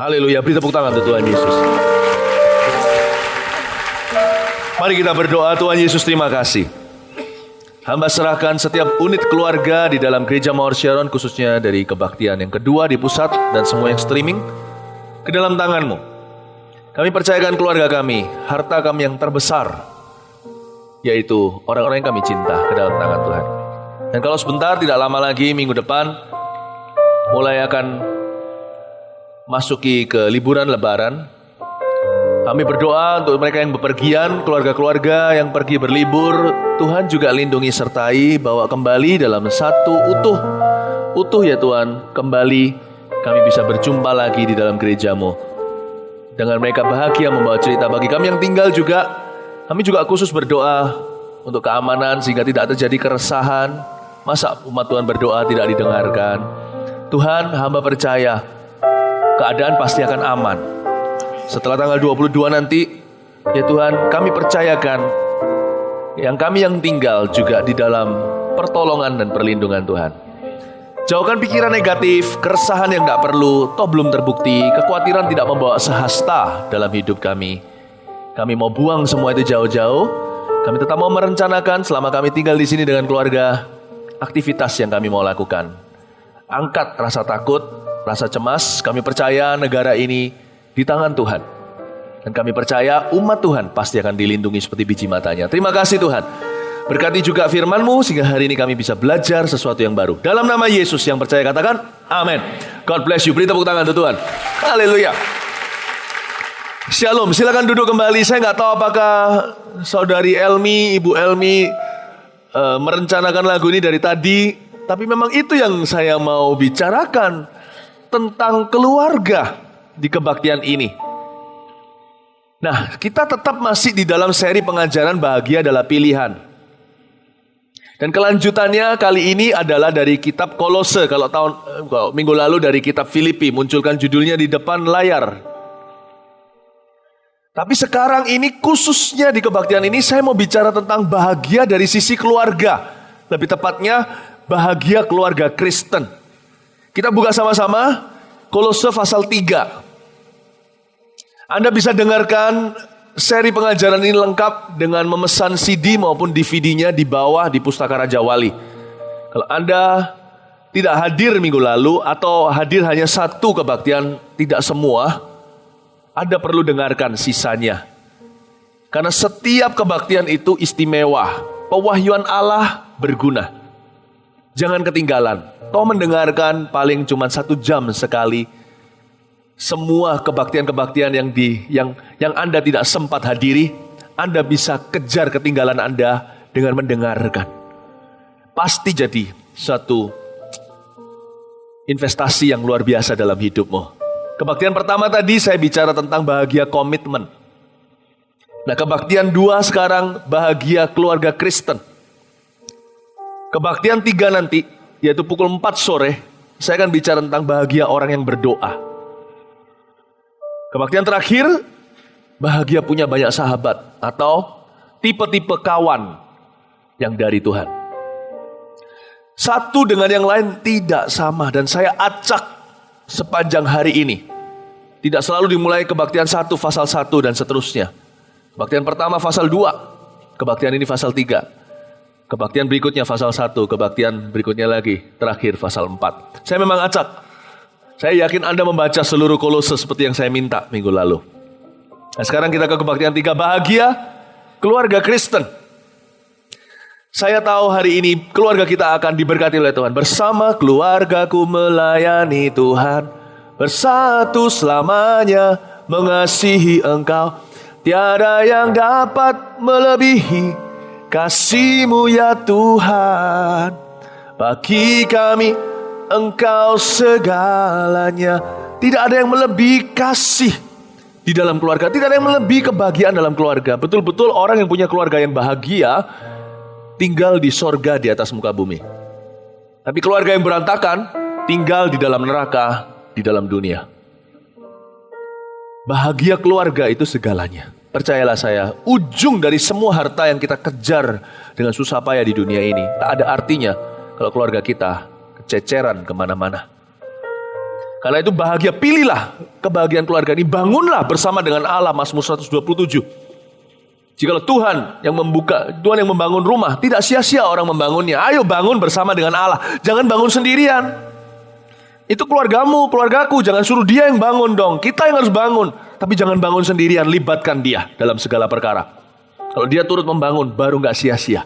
Haleluya, beri tepuk tangan untuk Tuhan Yesus. Mari kita berdoa. Tuhan Yesus, terima kasih. Hamba serahkan setiap unit keluarga di dalam Gereja Mawar Sharon, khususnya dari kebaktian yang kedua di pusat dan semua yang streaming, ke dalam tangan-Mu. Kami percayakan keluarga kami, harta kami yang terbesar, yaitu orang-orang yang kami cinta, ke dalam tangan Tuhan. Dan kalau sebentar, tidak lama lagi, minggu depan, mulai akan masuki ke liburan Lebaran. Kami berdoa untuk mereka yang bepergian, keluarga-keluarga yang pergi berlibur, Tuhan juga lindungi sertai, bawa kembali dalam satu utuh ya Tuhan, kembali kami bisa berjumpa lagi di dalam gereja-Mu. Dengan mereka bahagia membawa cerita bagi kami yang tinggal juga, kami juga khusus berdoa untuk keamanan sehingga tidak terjadi keresahan. Masa umat Tuhan berdoa tidak didengarkan? Tuhan, hamba percaya keadaan pasti akan aman. Setelah tanggal 22 nanti, ya Tuhan, kami percayakan kami yang tinggal juga di dalam pertolongan dan perlindungan Tuhan. Jauhkan pikiran negatif, keresahan yang tidak perlu, toh belum terbukti, kekhawatiran tidak membawa sehasta dalam hidup kami. Kami mau buang semua itu jauh-jauh. Kami tetap mau merencanakan selama kami tinggal di sini dengan keluarga, aktivitas yang kami mau lakukan. Angkat rasa takut, rasa cemas. Kami percaya negara ini di tangan Tuhan. Dan kami percaya umat Tuhan pasti akan dilindungi seperti biji matanya. Terima kasih Tuhan. Berkati juga firman-Mu sehingga hari ini kami bisa belajar sesuatu yang baru. Dalam nama Yesus yang percaya katakan, amin. God bless you. Beri tepuk tangan untuk Tuhan. Haleluya. Shalom. Silakan duduk kembali. Saya nggak tahu apakah saudari Elmi, Ibu Elmi merencanakan lagu ini dari tadi. Tapi memang itu yang saya mau bicarakan. Tentang keluarga di kebaktian ini. Nah, kita tetap masih di dalam seri pengajaran bahagia adalah pilihan. Dan kelanjutannya kali ini adalah dari kitab Kolose. Kalau minggu lalu dari kitab Filipi, munculkan judulnya di depan layar. Tapi sekarang ini khususnya di kebaktian ini saya mau bicara tentang bahagia dari sisi keluarga. Lebih tepatnya bahagia keluarga Kristen. Kita buka sama-sama Kolose pasal 3. Anda bisa dengarkan seri pengajaran ini lengkap dengan memesan CD maupun DVD-nya di bawah di Pustaka Raja Wali. Kalau Anda tidak hadir minggu lalu atau hadir hanya satu kebaktian, tidak semua, Anda perlu dengarkan sisanya. Karena setiap kebaktian itu istimewa. Pewahyuan Allah berguna. Jangan ketinggalan. Toh mendengarkan paling cuma 1 jam sekali. Semua kebaktian-kebaktian yang Anda tidak sempat hadiri, Anda bisa kejar ketinggalan Anda dengan mendengarkan. Pasti jadi satu investasi yang luar biasa dalam hidupmu. Kebaktian pertama tadi saya bicara tentang bahagia komitmen. Nah, kebaktian 2 sekarang bahagia keluarga Kristen. Kebaktian 3 nanti, yaitu pukul 4 sore, saya akan bicara tentang bahagia orang yang berdoa. Kebaktian terakhir, bahagia punya banyak sahabat atau tipe-tipe kawan yang dari Tuhan. Satu dengan yang lain tidak sama dan saya acak sepanjang hari ini. Tidak selalu dimulai kebaktian 1, pasal 1 dan seterusnya. Kebaktian pertama pasal 2, kebaktian ini pasal 3. Kebaktian berikutnya pasal 1, kebaktian berikutnya lagi, terakhir pasal 4. Saya memang acak. Saya yakin Anda membaca seluruh Kolose seperti yang saya minta minggu lalu. Nah, sekarang kita ke kebaktian 3, bahagia keluarga Kristen. Saya tahu hari ini keluarga kita akan diberkati oleh Tuhan. Bersama keluargaku melayani Tuhan, bersatu selamanya mengasihi Engkau. Tiada yang dapat melebihi kasih-Mu ya Tuhan. Bagi kami Engkau segalanya. Tidak ada yang melebihi kasih di dalam keluarga. Tidak ada yang melebihi kebahagiaan dalam keluarga. Betul-betul orang yang punya keluarga yang bahagia tinggal di sorga di atas muka bumi. Tapi keluarga yang berantakan tinggal di dalam neraka di dalam dunia. Bahagia keluarga itu segalanya. Percayalah saya, ujung dari semua harta yang kita kejar dengan susah payah di dunia ini, tak ada artinya kalau keluarga kita kececeran kemana-mana. Karena itu bahagia, pilihlah kebahagiaan keluarga ini. Bangunlah bersama dengan Allah, Mazmur 127. Jikalau Tuhan yang membangun rumah, tidak sia-sia orang membangunnya. Ayo bangun bersama dengan Allah. Jangan bangun sendirian. Itu keluargamu, keluargaku. Jangan suruh dia yang bangun dong. Kita yang harus bangun. Tapi jangan bangun sendirian. Libatkan dia dalam segala perkara. Kalau dia turut membangun, baru gak sia-sia.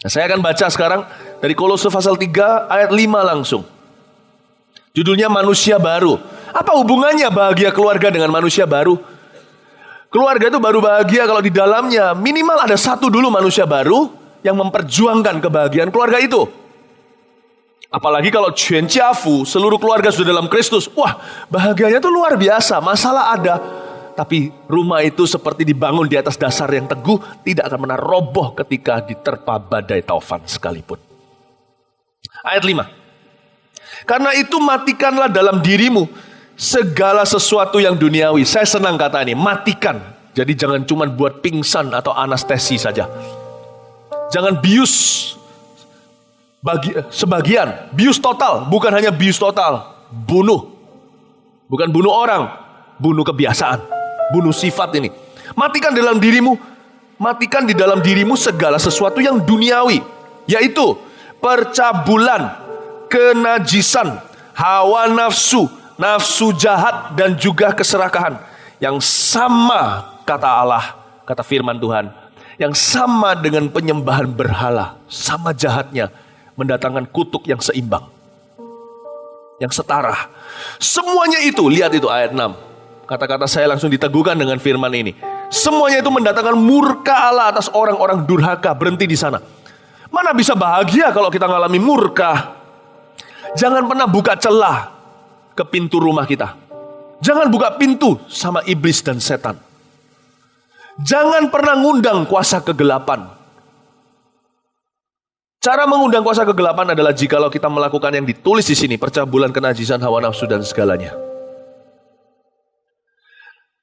Nah, saya akan baca sekarang dari Kolose pasal 3 ayat 5 langsung. Judulnya manusia baru. Apa hubungannya bahagia keluarga dengan manusia baru? Keluarga itu baru bahagia kalau di dalamnya minimal ada satu dulu manusia baru yang memperjuangkan kebahagiaan keluarga itu. Apalagi kalau Ciafu, seluruh keluarga sudah dalam Kristus. Wah, bahagianya itu luar biasa, masalah ada. Tapi rumah itu seperti dibangun di atas dasar yang teguh, tidak akan pernah roboh ketika diterpa badai taufan sekalipun. Ayat 5. Karena itu matikanlah dalam dirimu segala sesuatu yang duniawi. Saya senang kata ini, matikan. Jadi jangan cuma buat pingsan atau anestesi saja. Jangan bius sebagian, bius total. Bukan hanya bius total, bunuh. Bukan bunuh orang, bunuh kebiasaan, bunuh sifat ini. Matikan dalam dirimu, matikan di dalam dirimu segala sesuatu yang duniawi, yaitu percabulan, kenajisan, hawa nafsu, nafsu jahat, dan juga keserakahan. Yang sama, kata Allah, kata firman Tuhan, yang sama dengan penyembahan berhala, sama jahatnya, mendatangkan kutuk yang seimbang, yang setara. Semuanya itu, lihat itu ayat 6. Kata-kata saya langsung diteguhkan dengan firman ini. Semuanya itu mendatangkan murka Allah atas orang-orang durhaka. Berhenti di sana. Mana bisa bahagia kalau kita mengalami murka? Jangan pernah buka celah ke pintu rumah kita. Jangan buka pintu sama iblis dan setan. Jangan pernah ngundang kuasa kegelapan. Cara mengundang kuasa kegelapan adalah jikalau kita melakukan yang ditulis di sini, percabulan, kenajisan, hawa nafsu, dan segalanya.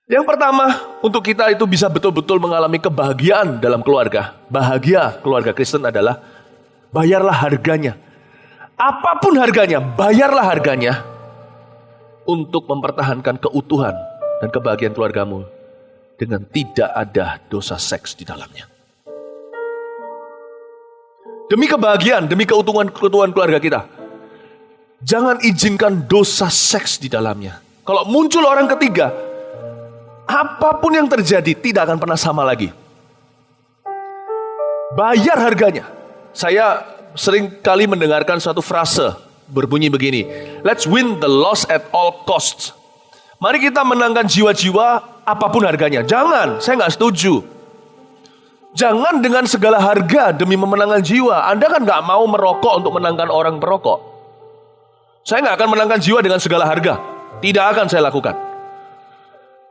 Yang pertama, untuk kita itu bisa betul-betul mengalami kebahagiaan dalam keluarga. Bahagia keluarga Kristen adalah bayarlah harganya. Apapun harganya, bayarlah harganya untuk mempertahankan keutuhan dan kebahagiaan keluargamu dengan tidak ada dosa seks di dalamnya. Demi kebahagiaan, demi keutuhan keluarga kita, jangan izinkan dosa seks di dalamnya. Kalau muncul orang ketiga, apapun yang terjadi tidak akan pernah sama lagi. Bayar harganya. Saya sering kali mendengarkan suatu frase berbunyi begini, let's win the loss at all costs. Mari kita menangkan jiwa-jiwa apapun harganya. Jangan, saya nggak setuju. Jangan dengan segala harga demi memenangkan jiwa. Anda kan nggak mau merokok untuk menangkan orang perokok. Saya nggak akan menangkan jiwa dengan segala harga. Tidak akan saya lakukan.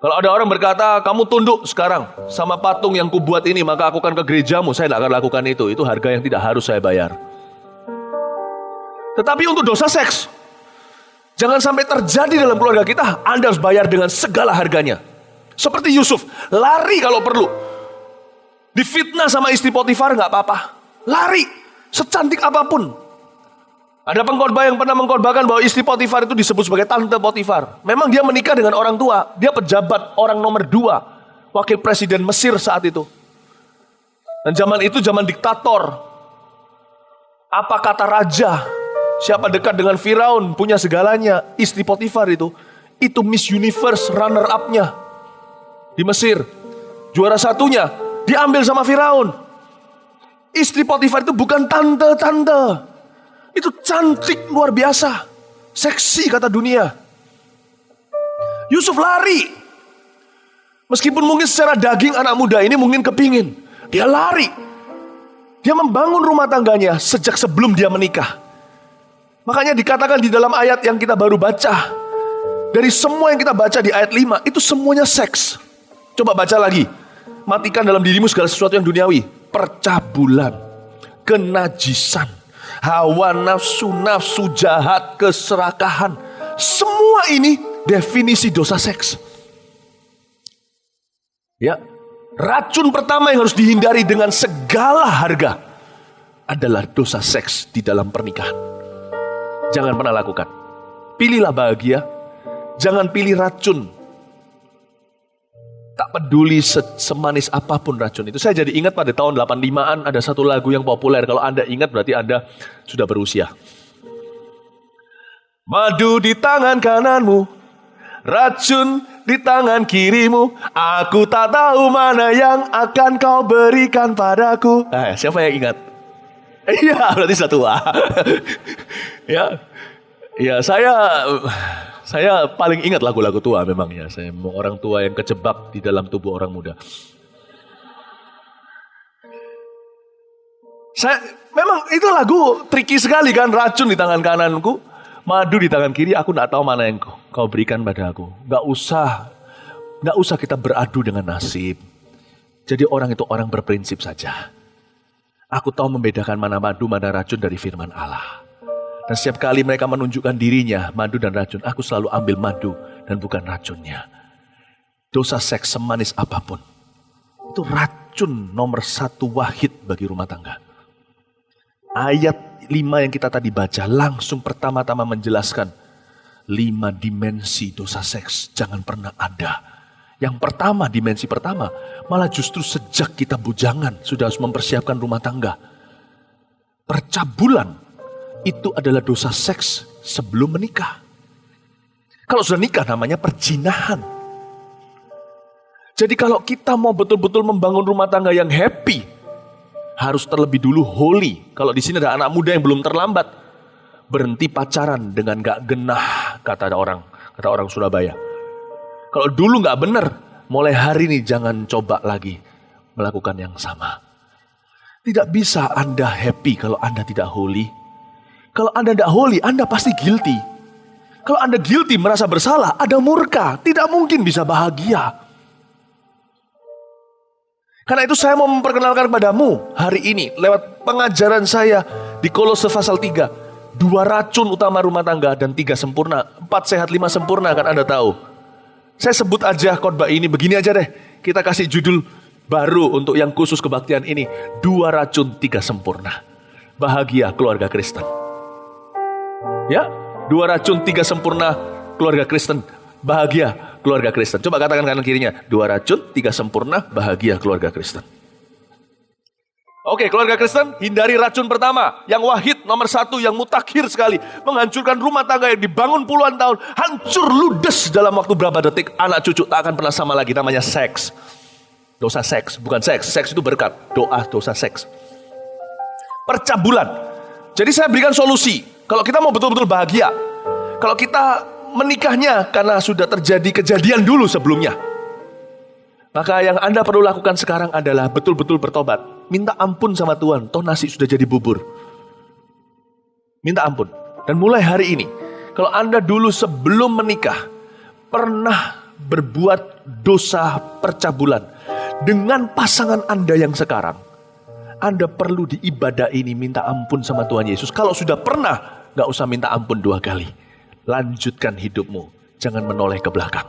Kalau ada orang berkata, kamu tunduk sekarang sama patung yang kubuat ini, maka aku akan ke gerejamu. Saya tidak akan lakukan itu. Itu harga yang tidak harus saya bayar. Tetapi untuk dosa seks, jangan sampai terjadi dalam keluarga kita. Anda harus bayar dengan segala harganya. Seperti Yusuf, lari kalau perlu. Difitnah sama istri Potifar nggak apa-apa. Lari, secantik apapun. Ada pengkhotbah yang pernah mengkhotbahkan bahwa istri Potifar itu disebut sebagai tante Potifar. Memang dia menikah dengan orang tua. Dia pejabat orang nomor 2, wakil presiden Mesir saat itu. Dan zaman itu zaman diktator. Apa kata raja? Siapa dekat dengan Firaun punya segalanya. Istri Potifar itu Miss Universe runner up-nya di Mesir. Juara satunya diambil sama Firaun. Istri Potifar itu bukan tante-tante. Itu cantik luar biasa. Seksi kata dunia. Yusuf lari. Meskipun mungkin secara daging anak muda ini mungkin kepingin. Dia lari. Dia membangun rumah tangganya sejak sebelum dia menikah. Makanya dikatakan di dalam ayat yang kita baru baca. Dari semua yang kita baca di ayat 5, itu semuanya seks. Coba baca lagi. Matikan dalam dirimu segala sesuatu yang duniawi. Percabulan, kenajisan, hawa nafsu, nafsu jahat, keserakahan. Semua ini definisi dosa seks. Ya, racun pertama yang harus dihindari dengan segala harga adalah dosa seks di dalam pernikahan. Jangan pernah lakukan. Pilihlah bahagia. Jangan pilih racun. Tak peduli semanis apapun racun itu. Saya jadi ingat pada tahun 85-an ada satu lagu yang populer. Kalau Anda ingat berarti Anda sudah berusia. Madu di tangan kananmu, racun di tangan kirimu. Aku tak tahu mana yang akan kau berikan padaku. Siapa yang ingat? Iya, berarti sudah tua. Ya, saya paling ingat lagu-lagu tua memang ya. Saya mau orang tua yang kejebak di dalam tubuh orang muda. Memang itu lagu tricky sekali kan. Racun di tangan kananku, madu di tangan kiri. Aku gak tahu mana yang kau berikan padaku. Gak usah kita beradu dengan nasib. Jadi orang itu orang berprinsip saja. Aku tahu membedakan mana madu, mana racun dari firman Allah. Dan setiap kali mereka menunjukkan dirinya, madu dan racun, aku selalu ambil madu dan bukan racunnya. Dosa seks semanis apapun, itu racun nomor 1 wahid bagi rumah tangga. Ayat 5 yang kita tadi baca langsung pertama-tama menjelaskan 5 dimensi dosa seks jangan pernah ada. Yang pertama, dimensi pertama, malah justru sejak kita bujangan sudah harus mempersiapkan rumah tangga. Percabulan itu adalah dosa seks sebelum menikah. Kalau sudah nikah namanya perjinahan. Jadi kalau kita mau betul-betul membangun rumah tangga yang happy, harus terlebih dulu holy. Kalau di sini ada anak muda yang belum terlambat, berhenti pacaran dengan gak genah, kata orang Surabaya. Kalau dulu gak benar, mulai hari ini jangan coba lagi melakukan yang sama. Tidak bisa Anda happy kalau Anda tidak holy. Kalau Anda tidak holy, Anda pasti guilty. Kalau Anda guilty, merasa bersalah, ada murka. Tidak mungkin bisa bahagia. Karena itu saya mau memperkenalkan kepadamu hari ini, lewat pengajaran saya di Kolose pasal 3. 2 racun utama rumah tangga dan 3 sempurna. 4 sehat, 5 sempurna, kan Anda tahu. Saya sebut aja khotbah ini, begini aja deh. Kita kasih judul baru untuk yang khusus kebaktian ini. 2 racun, 3 sempurna. Bahagia keluarga Kristen. Ya, 2 racun, 3 sempurna keluarga Kristen. Bahagia keluarga Kristen. Coba katakan kanan kirinya. 2 racun, 3 sempurna, bahagia keluarga Kristen. Oke, keluarga Kristen, hindari racun pertama. Yang wahid, nomor 1, yang mutakhir sekali. Menghancurkan rumah tangga yang dibangun puluhan tahun. Hancur ludes dalam waktu berapa detik. Anak cucu tak akan pernah sama lagi. Namanya seks. Dosa seks, bukan seks. Seks itu berkat. Dosa seks. Percabulan. Jadi saya berikan solusi. Kalau kita mau betul-betul bahagia, kalau kita menikahnya karena sudah terjadi kejadian dulu sebelumnya, maka yang Anda perlu lakukan sekarang adalah betul-betul bertobat. Minta ampun sama Tuhan, toh nasi sudah jadi bubur. Minta ampun. Dan mulai hari ini, kalau Anda dulu sebelum menikah, pernah berbuat dosa percabulan dengan pasangan Anda yang sekarang, Anda perlu di ibadah ini minta ampun sama Tuhan Yesus. Kalau sudah pernah, gak usah minta ampun 2 kali. Lanjutkan hidupmu, jangan menoleh ke belakang.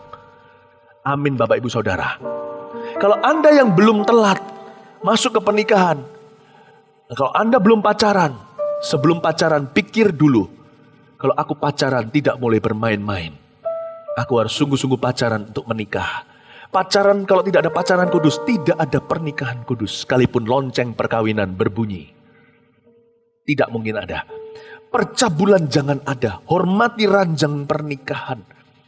Amin Bapak Ibu Saudara. Kalau Anda yang belum telat masuk ke pernikahan, kalau Anda belum pacaran, sebelum pacaran pikir dulu. Kalau aku pacaran tidak boleh bermain-main. Aku harus sungguh-sungguh pacaran untuk menikah. Pacaran, kalau tidak ada pacaran kudus, tidak ada pernikahan kudus. Sekalipun lonceng perkawinan berbunyi, tidak mungkin ada. Percabulan jangan ada. Hormati ranjang pernikahan.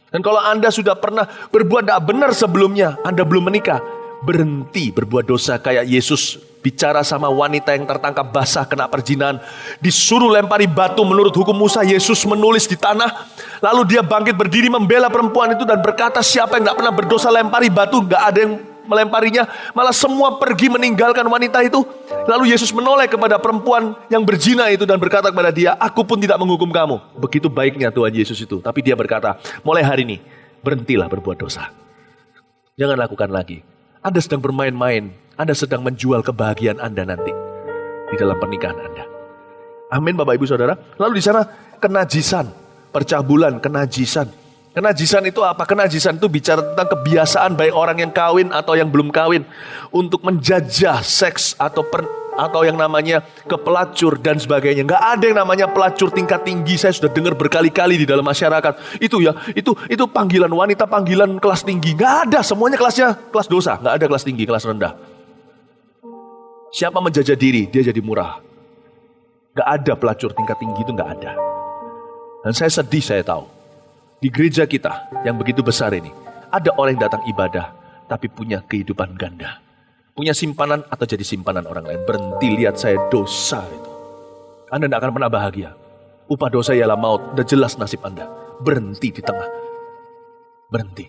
Dan kalau Anda sudah pernah berbuat tidak benar sebelumnya, Anda belum menikah, berhenti berbuat dosa. Kayak Yesus bicara sama wanita yang tertangkap basah kena perzinahan, disuruh lempari batu menurut hukum Musa. Yesus menulis di tanah, lalu dia bangkit berdiri membela perempuan itu dan berkata, siapa yang tidak pernah berdosa lempari batu. Gak ada yang melemparinya, malah semua pergi meninggalkan wanita itu. Lalu Yesus menoleh kepada perempuan yang berzina itu dan berkata kepada dia, aku pun tidak menghukum kamu. Begitu baiknya Tuhan Yesus itu. Tapi dia berkata, mulai hari ini berhentilah berbuat dosa. Jangan lakukan lagi. Anda sedang bermain-main, Anda sedang menjual kebahagiaan Anda nanti di dalam pernikahan Anda. Amin Bapak Ibu Saudara. Lalu di sana kenajisan, percabulan, kenajisan. Kenajisan itu apa? Kenajisan itu bicara tentang kebiasaan baik orang yang kawin atau yang belum kawin untuk menjajah seks atau atau yang namanya kepelacur dan sebagainya. Nggak ada yang namanya pelacur tingkat tinggi. Saya sudah dengar berkali-kali di dalam masyarakat. Itu panggilan wanita, panggilan kelas tinggi. Nggak ada, semuanya kelasnya kelas dosa. Nggak ada kelas tinggi, kelas rendah. Siapa menjajah diri, dia jadi murah. Nggak ada pelacur tingkat tinggi, itu nggak ada. Dan saya sedih, saya tahu. Di gereja kita yang begitu besar ini, ada orang yang datang ibadah, tapi punya kehidupan ganda. Punya simpanan atau jadi simpanan orang lain. Berhenti lihat saya dosa itu. Anda tidak akan pernah bahagia. Upah dosa ialah maut. Udah jelas nasib Anda. Berhenti di tengah. Berhenti.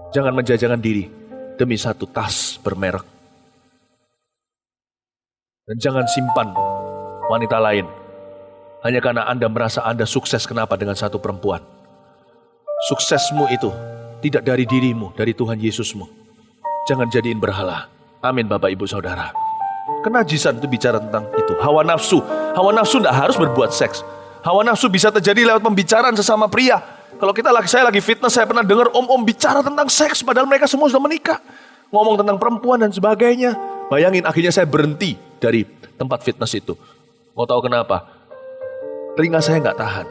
Jangan menjajahkan diri demi satu tas bermerek. Dan jangan simpan wanita lain hanya karena Anda merasa Anda sukses. Kenapa? Dengan satu perempuan. Suksesmu itu tidak dari dirimu, dari Tuhan Yesusmu. Jangan jadiin berhala. Amin Bapak Ibu Saudara. Kenajisan itu bicara tentang itu. Hawa nafsu tidak harus berbuat seks. Hawa nafsu bisa terjadi lewat pembicaraan sesama pria. Kalau saya lagi fitness, saya pernah dengar om-om bicara tentang seks, padahal mereka semua sudah menikah. Ngomong tentang perempuan dan sebagainya. Bayangin, akhirnya saya berhenti dari tempat fitness itu. Mau tahu kenapa? Telinga saya nggak tahan.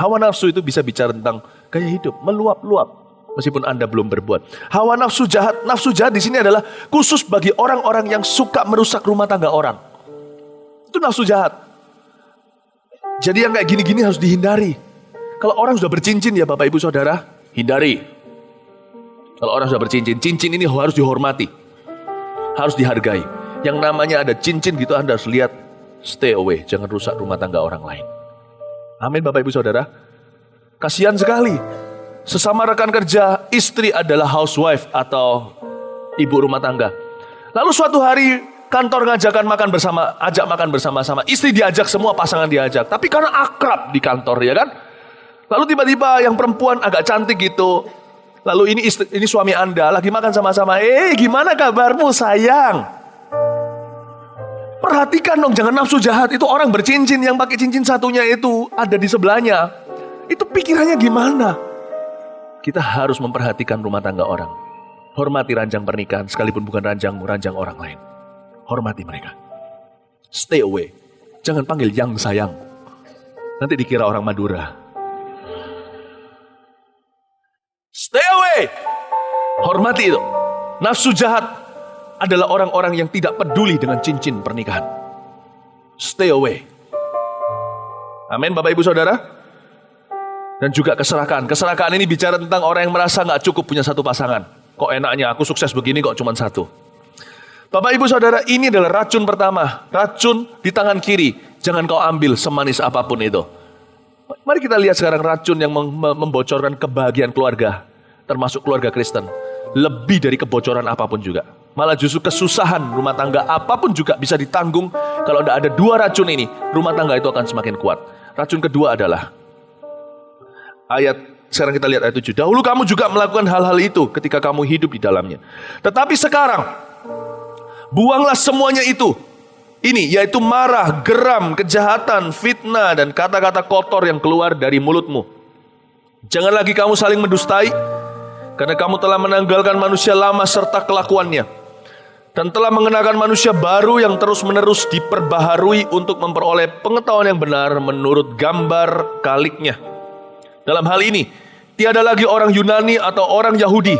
Hawa nafsu itu bisa bicara tentang gaya hidup, meluap-luap. Meskipun Anda belum berbuat. Hawa nafsu jahat. Nafsu jahat di sini adalah khusus bagi orang-orang yang suka merusak rumah tangga orang. Itu nafsu jahat. Jadi yang kayak gini-gini harus dihindari. Kalau orang sudah bercincin ya Bapak Ibu Saudara, hindari. Kalau orang sudah bercincin, cincin ini harus dihormati. Harus dihargai. Yang namanya ada cincin gitu Anda harus lihat, stay away. Jangan rusak rumah tangga orang lain. Amin Bapak Ibu Saudara. Kasihan sekali. Sesama rekan kerja, istri adalah housewife atau ibu rumah tangga. Lalu suatu hari kantor ajak makan bersama-sama. Istri diajak, semua pasangan diajak. Tapi karena akrab di kantor ya kan. Lalu tiba-tiba yang perempuan agak cantik gitu. Lalu ini suami Anda lagi makan sama-sama. Gimana kabarmu sayang? Perhatikan dong, jangan nafsu jahat. Itu orang bercincin, yang pakai cincin satunya itu ada di sebelahnya. Itu pikirannya gimana? Kita harus memperhatikan rumah tangga orang. Hormati ranjang pernikahan, sekalipun bukan ranjangmu, ranjang orang lain. Hormati mereka. Stay away. Jangan panggil yang sayang. Nanti dikira orang Madura. Stay away. Hormati itu. Nafsu jahat adalah orang-orang yang tidak peduli dengan cincin pernikahan. Stay away. Amin Bapak Ibu Saudara. Dan juga keserakahan. Keserakahan ini bicara tentang orang yang merasa gak cukup punya satu pasangan. Kok enaknya aku sukses begini kok cuma satu. Bapak Ibu Saudara, ini adalah racun pertama. Racun di tangan kiri. Jangan kau ambil semanis apapun itu. Mari kita lihat sekarang racun yang membocorkan kebahagiaan keluarga. Termasuk keluarga Kristen. Lebih dari kebocoran apapun juga. Malah justru kesusahan rumah tangga apapun juga bisa ditanggung. Kalau tidak ada dua racun ini, rumah tangga itu akan semakin kuat. Racun kedua adalah sekarang kita lihat ayat 7. Dahulu kamu juga melakukan hal-hal itu ketika kamu hidup di dalamnya. Tetapi sekarang, buanglah semuanya itu. Ini, yaitu marah, geram, kejahatan, fitnah, dan kata-kata kotor yang keluar dari mulutmu. Jangan lagi kamu saling mendustai, karena kamu telah menanggalkan manusia lama serta kelakuannya. Dan telah mengenakan manusia baru yang terus-menerus diperbaharui untuk memperoleh pengetahuan yang benar menurut gambar kaliknya. Dalam hal ini, tiada lagi orang Yunani atau orang Yahudi,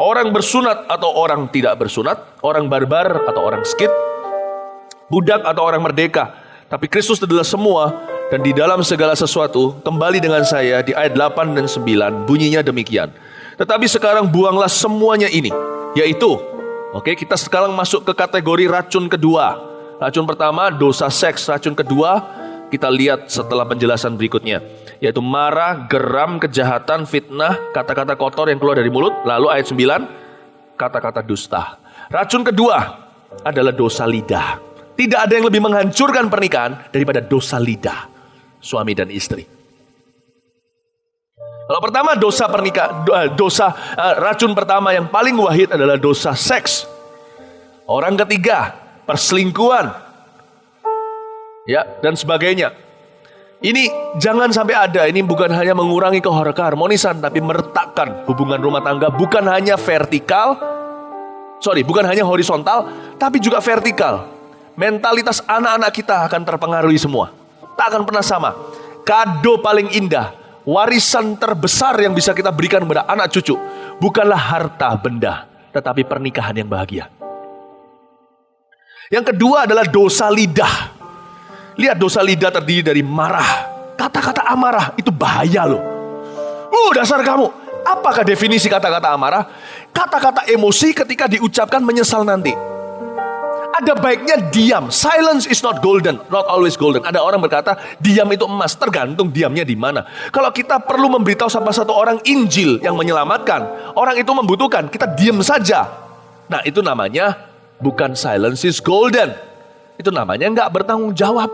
orang bersunat atau orang tidak bersunat, orang barbar atau orang skit, budak atau orang merdeka. Tapi Kristus adalah semua dan di dalam segala sesuatu. Kembali dengan saya di ayat 8 dan 9, bunyinya demikian. Tetapi sekarang buanglah semuanya ini, yaitu, kita sekarang masuk ke kategori racun kedua. Racun pertama, dosa seks. Racun kedua, kita lihat setelah penjelasan berikutnya, yaitu marah, geram, kejahatan, fitnah, kata-kata kotor yang keluar dari mulut. Lalu ayat 9, kata-kata dusta. Racun kedua adalah dosa lidah. Tidak ada yang lebih menghancurkan pernikahan daripada dosa lidah suami dan istri. Kalau pertama racun pertama yang paling wahid adalah dosa seks. Orang ketiga, perselingkuhan. Ya, dan sebagainya. Ini jangan sampai ada. Ini bukan hanya mengurangi keharmonisan, tapi meretakkan hubungan rumah tangga. Bukan hanya vertikal, bukan hanya horizontal, tapi juga vertikal. Mentalitas anak-anak kita akan terpengaruhi semua. Tak akan pernah sama. Kado paling indah, warisan terbesar yang bisa kita berikan kepada anak cucu, bukanlah harta benda, tetapi pernikahan yang bahagia. Yang kedua adalah dosa lidah. Lihat, dosa lidah terdiri dari marah. Kata-kata amarah itu bahaya loh. Dasar kamu. Apakah definisi kata-kata amarah? Kata-kata emosi ketika diucapkan menyesal nanti. Ada baiknya diam. Silence is not golden, not always golden. Ada orang berkata diam itu emas, tergantung diamnya di mana. Kalau kita perlu memberitahu sama satu orang Injil yang menyelamatkan, orang itu membutuhkan, kita diam saja. Nah, itu namanya bukan silence is golden. Itu namanya nggak bertanggung jawab.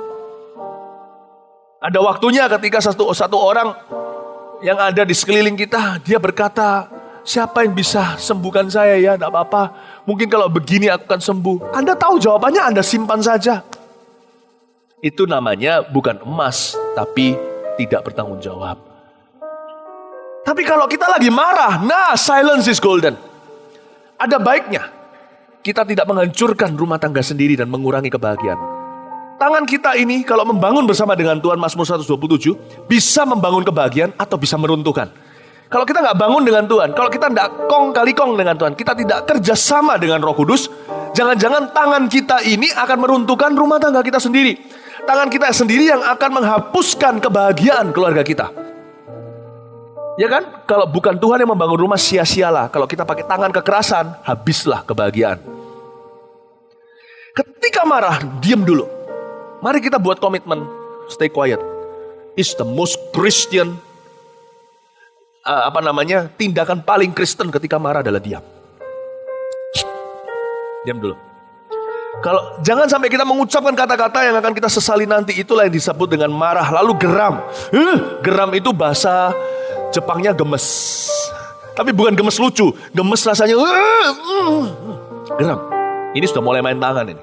Ada waktunya ketika satu orang yang ada di sekeliling kita, dia berkata, siapa yang bisa sembuhkan saya ya? Tidak apa-apa, mungkin kalau begini aku akan sembuh. Anda tahu jawabannya, Anda simpan saja. Itu namanya bukan emas, tapi tidak bertanggung jawab. Tapi kalau kita lagi marah, nah silence is golden. Ada baiknya kita tidak menghancurkan rumah tangga sendiri dan mengurangi kebahagiaan. Tangan kita ini kalau membangun bersama dengan Tuhan, Mazmur 127, bisa membangun kebahagiaan atau bisa meruntuhkan. Kalau kita nggak bangun dengan Tuhan, kalau kita nggak kong kali kong dengan Tuhan, kita tidak kerjasama dengan Roh Kudus, jangan-jangan tangan kita ini akan meruntuhkan rumah tangga kita sendiri. Tangan kita sendiri yang akan menghapuskan kebahagiaan keluarga kita. Ya kan? Kalau bukan Tuhan yang membangun rumah, sia-sialah. Kalau kita pakai tangan kekerasan, habislah kebahagiaan. Ketika marah, diam dulu. Mari kita buat komitmen, stay quiet. Is the most Christian, tindakan paling Kristen ketika marah adalah diam. Diam dulu. Kalau jangan sampai kita mengucapkan kata-kata yang akan kita sesali nanti, itulah yang disebut dengan marah. Lalu geram. Geram itu bahasa Jepangnya gemes. Tapi bukan gemes lucu, gemes rasanya. Geram. Ini sudah mulai main tangan ini.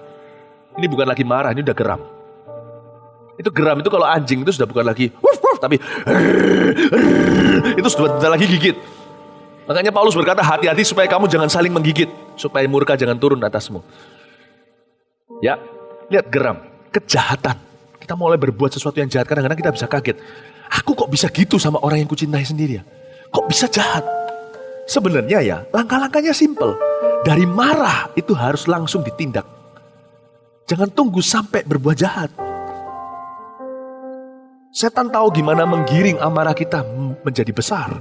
Ini bukan lagi marah, ini udah geram. Itu geram itu kalau anjing itu sudah bukan lagi wuf, wuf, tapi itu sudah lagi gigit. Makanya Paulus berkata, hati-hati supaya kamu jangan saling menggigit, supaya murka jangan turun atasmu. Ya, lihat geram, kejahatan. Kita mulai berbuat sesuatu yang jahat, kadang-kadang kita bisa kaget. Aku kok bisa gitu sama orang yang kucintai sendiri ya? Kok bisa jahat? Sebenarnya ya, langkah-langkahnya simple. Dari marah itu harus langsung ditindak. Jangan tunggu sampai berbuat jahat. Setan tahu gimana menggiring amarah kita menjadi besar.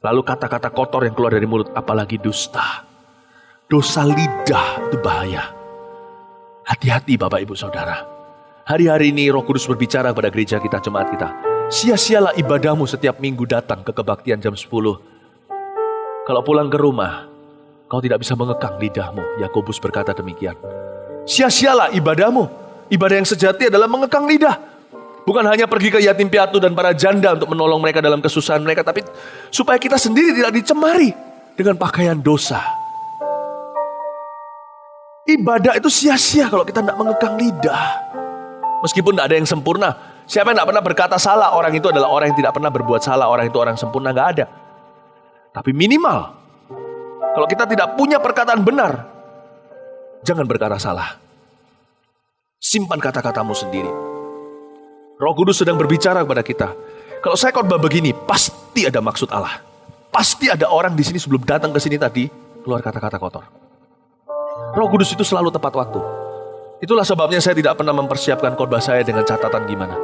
Lalu kata-kata kotor yang keluar dari mulut, apalagi dusta. Dosa lidah itu bahaya. Hati-hati Bapak Ibu Saudara. Hari-hari ini Roh Kudus berbicara pada gereja kita, jemaat kita. Sia-sialah ibadahmu setiap minggu datang ke kebaktian jam 10. Kalau pulang ke rumah, kau tidak bisa mengekang lidahmu. Yakobus berkata demikian. Sia-sialah ibadahmu. Ibadah yang sejati adalah mengekang lidah. Bukan hanya pergi ke yatim piatu dan para janda untuk menolong mereka dalam kesusahan mereka, tapi supaya kita sendiri tidak dicemari dengan pakaian dosa. Ibadah itu sia-sia kalau kita tidak mengekang lidah. Meskipun tidak ada yang sempurna. Siapa yang tidak pernah berkata salah, orang itu adalah orang yang tidak pernah berbuat salah. Orang itu orang sempurna, nggak ada. Tapi minimal, kalau kita tidak punya perkataan benar, jangan berkata salah. Simpan kata-katamu sendiri. Roh Kudus sedang berbicara kepada kita. Kalau saya khotbah begini, pasti ada maksud Allah. Pasti ada orang di sini sebelum datang ke sini tadi keluar kata-kata kotor. Roh Kudus itu selalu tepat waktu. Itulah sebabnya saya tidak pernah mempersiapkan khotbah saya dengan catatan gimana.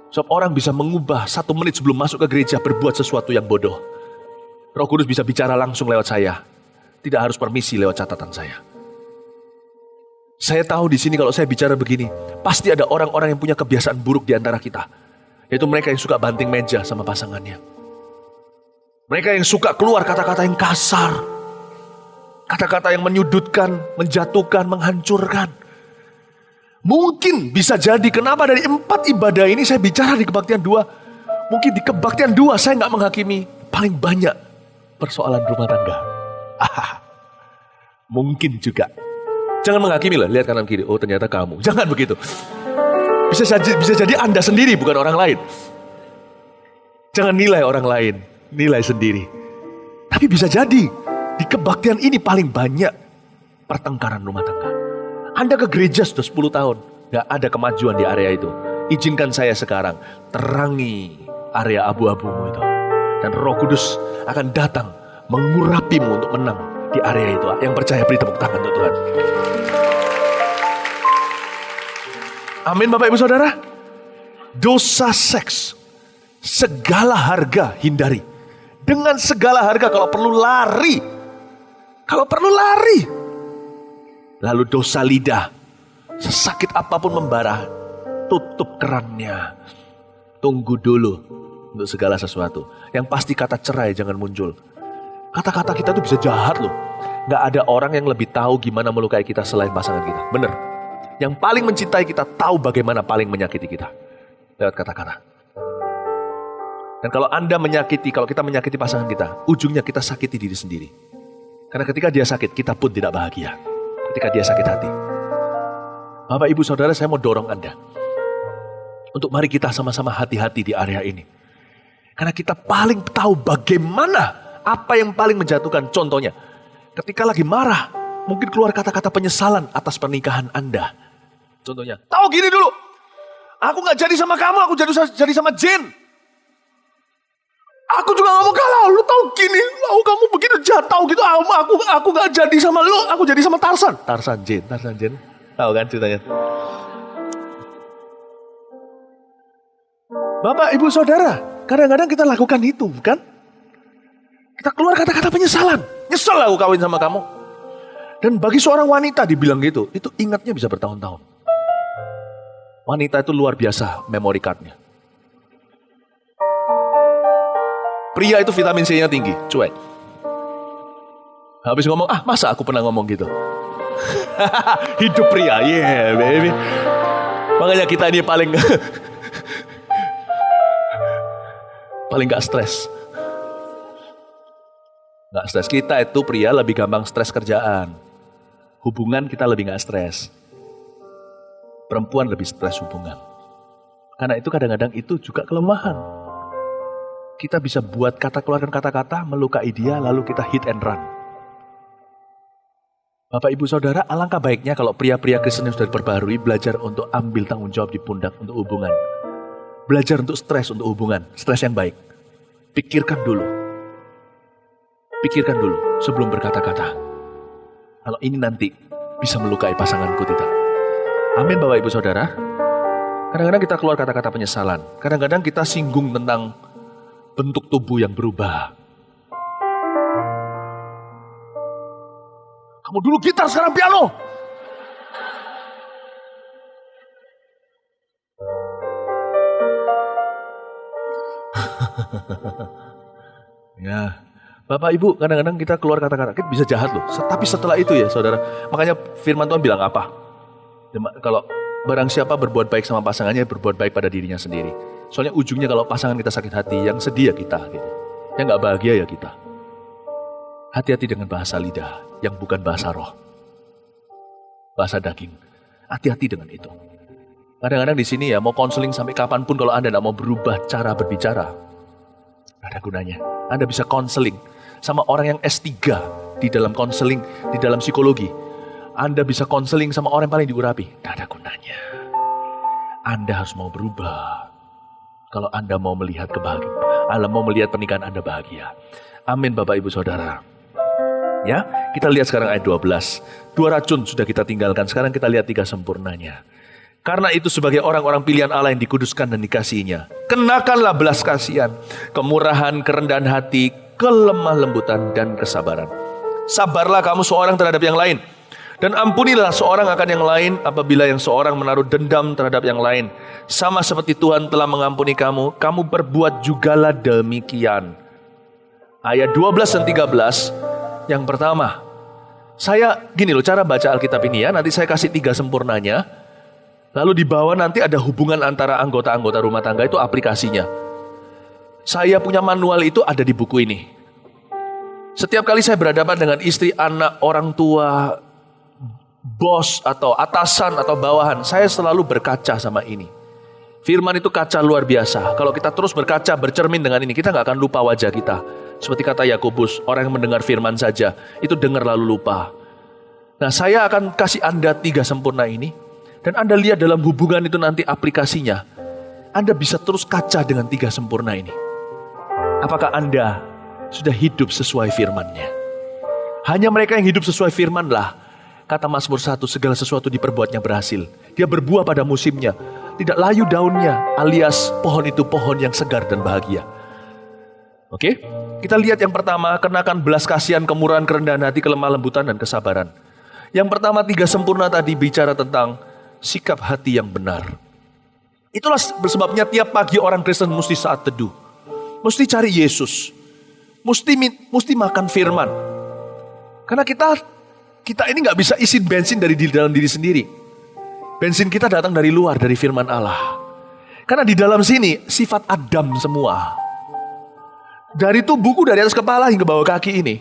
Sebab orang bisa mengubah 1 menit sebelum masuk ke gereja berbuat sesuatu yang bodoh. Roh Kudus bisa bicara langsung lewat saya. Tidak harus permisi lewat catatan saya. Saya tahu di sini kalau saya bicara begini, pasti ada orang-orang yang punya kebiasaan buruk di antara kita. Yaitu mereka yang suka banting meja sama pasangannya. Mereka yang suka keluar kata-kata yang kasar. Kata-kata yang menyudutkan, menjatuhkan, menghancurkan. Mungkin bisa jadi kenapa dari 4 ibadah ini saya bicara di kebaktian 2. Mungkin di kebaktian 2 saya gak menghakimi paling banyak persoalan rumah tangga. Mungkin juga. Jangan menghakimi lah, lihat kanan kiri. Oh ternyata kamu. Jangan begitu. Bisa jadi Anda sendiri, bukan orang lain. Jangan nilai orang lain, nilai sendiri. Tapi bisa jadi di kebaktian ini paling banyak pertengkaran rumah tangga. Anda ke gereja sudah 10 tahun, gak ada kemajuan di area itu. Izinkan saya sekarang terangi area abu-abumu itu. Dan Roh Kudus akan datang mengurapimu untuk menang di area itu. Yang percaya beri tepuk tangan untuk Tuhan. Amin Bapak Ibu Saudara. Dosa seks, segala harga hindari. Dengan segala harga, kalau perlu lari. Kalau perlu lari. Lalu dosa lidah, sesakit apapun membara, tutup kerannya. Tunggu dulu untuk segala sesuatu. Yang pasti kata cerai jangan muncul. Kata-kata kita tuh bisa jahat loh. Gak ada orang yang lebih tahu gimana melukai kita selain pasangan kita. Bener. Yang paling mencintai kita tahu bagaimana paling menyakiti kita. Lewat kata-kata. Dan kalau Anda menyakiti, kalau kita menyakiti pasangan kita, ujungnya kita sakiti diri sendiri. Karena ketika dia sakit, kita pun tidak bahagia. Ketika dia sakit hati. Bapak, Ibu, Saudara, saya mau dorong Anda. Untuk mari kita sama-sama hati-hati di area ini. Karena kita paling tahu bagaimana, apa yang paling menjatuhkan. Contohnya, ketika lagi marah, mungkin keluar kata-kata penyesalan atas pernikahan Anda. Contohnya, tahu gini dulu, aku gak jadi sama kamu, aku jadi sama Jen. Aku juga gak mau kalah, lu tahu gini, kamu begitu jahat, tahu gitu, aku gak jadi sama lu, aku jadi sama Tarzan. Tarzan Jen. Tahu kan ceritanya? Bapak, Ibu, Saudara, kadang-kadang kita lakukan itu, bukan? Kita keluar kata-kata penyesalan. Nyesel aku kawin sama kamu. Dan bagi seorang wanita dibilang gitu, itu ingatnya bisa bertahun-tahun. Wanita itu luar biasa memory cardnya. Pria itu vitamin C-nya tinggi, cuek. Habis ngomong, masa aku pernah ngomong gitu? Hidup pria, yeah baby. Makanya kita ini paling gak stres. Gak stres, kita itu pria lebih gampang stres kerjaan. Hubungan kita lebih gak stres. Perempuan lebih stres hubungan. Karena itu kadang-kadang itu juga kelemahan. Kita bisa keluarkan kata-kata, melukai dia, lalu kita hit and run. Bapak, Ibu, Saudara, alangkah baiknya kalau pria-pria Kristen yang sudah diperbaharui belajar untuk ambil tanggung jawab di pundak untuk hubungan. Belajar untuk stres untuk hubungan, stres yang baik. Pikirkan dulu sebelum berkata-kata. Kalau ini nanti bisa melukai pasanganku tidak. Amin Bapak Ibu Saudara. Kadang-kadang kita keluar kata-kata penyesalan. Kadang-kadang kita singgung tentang bentuk tubuh yang berubah. Kamu dulu gitar, sekarang piano. Ya, Bapak Ibu, kadang-kadang kita keluar kata-kata, kita bisa jahat loh. Tapi setelah itu ya saudara, makanya firman Tuhan bilang apa? Kalau barang siapa berbuat baik sama pasangannya, berbuat baik pada dirinya sendiri. Soalnya ujungnya kalau pasangan kita sakit hati, yang sedih ya kita. Gitu. Yang gak bahagia ya kita. Hati-hati dengan bahasa lidah, yang bukan bahasa roh. Bahasa daging. Hati-hati dengan itu. Kadang-kadang di sini ya, mau konseling sampai kapanpun kalau Anda gak mau berubah cara berbicara, gak ada gunanya. Anda bisa konseling sama orang yang S3 di dalam konseling, di dalam psikologi. Anda bisa konseling sama orang yang paling diurapi. Gak ada gunanya. Anda harus mau berubah. Kalau Anda mau melihat kebahagiaan, Anda mau melihat pernikahan Anda bahagia. Amin Bapak Ibu Saudara. Ya, kita lihat sekarang ayat 12. 2 racun sudah kita tinggalkan, sekarang kita lihat 3 sempurnanya. Karena itu sebagai orang-orang pilihan Allah yang dikuduskan dan dikasihinya, kenakanlah belas kasihan, kemurahan, kerendahan hati, kelemah lembutan, dan kesabaran. Sabarlah kamu seorang terhadap yang lain, dan ampunilah seorang akan yang lain apabila yang seorang menaruh dendam terhadap yang lain. Sama seperti Tuhan telah mengampuni kamu, kamu berbuat jugalah demikian. Ayat 12 dan 13, yang pertama. Saya gini loh cara baca Alkitab ini ya, nanti saya kasih 3 sempurnanya. Lalu di bawah nanti ada hubungan antara anggota-anggota rumah tangga, itu aplikasinya. Saya punya manual itu ada di buku ini. Setiap kali saya berhadapan dengan istri, anak, orang tua, bos atau atasan atau bawahan, saya selalu berkaca sama ini. Firman itu kaca luar biasa. Kalau kita terus berkaca, bercermin dengan ini, kita gak akan lupa wajah kita. Seperti kata Yakobus, orang yang mendengar firman saja, itu dengar lalu lupa. Nah, saya akan kasih Anda 3 sempurna ini. Dan Anda lihat dalam hubungan itu nanti aplikasinya. Anda bisa terus kaca dengan 3 sempurna ini. Apakah Anda sudah hidup sesuai firman-Nya? Hanya mereka yang hidup sesuai firman-lah, kata Mazmur 1, segala sesuatu diperbuatnya berhasil. Dia berbuah pada musimnya, tidak layu daunnya, alias pohon itu pohon yang segar dan bahagia. Oke, kita lihat yang pertama, kenakan belas kasihan, kemurahan, kerendahan hati, kelemah lembutan, dan kesabaran. Yang pertama 3 sempurna tadi bicara tentang sikap hati yang benar. Itulah sebabnya tiap pagi orang Kristen mesti saat teduh. Mesti cari Yesus. Mesti makan firman. Karena kita ini gak bisa isi bensin dari dalam diri sendiri. Bensin kita datang dari luar, dari firman Allah. Karena di dalam sini sifat Adam semua. Dari tubuhku dari atas kepala hingga bawah kaki ini.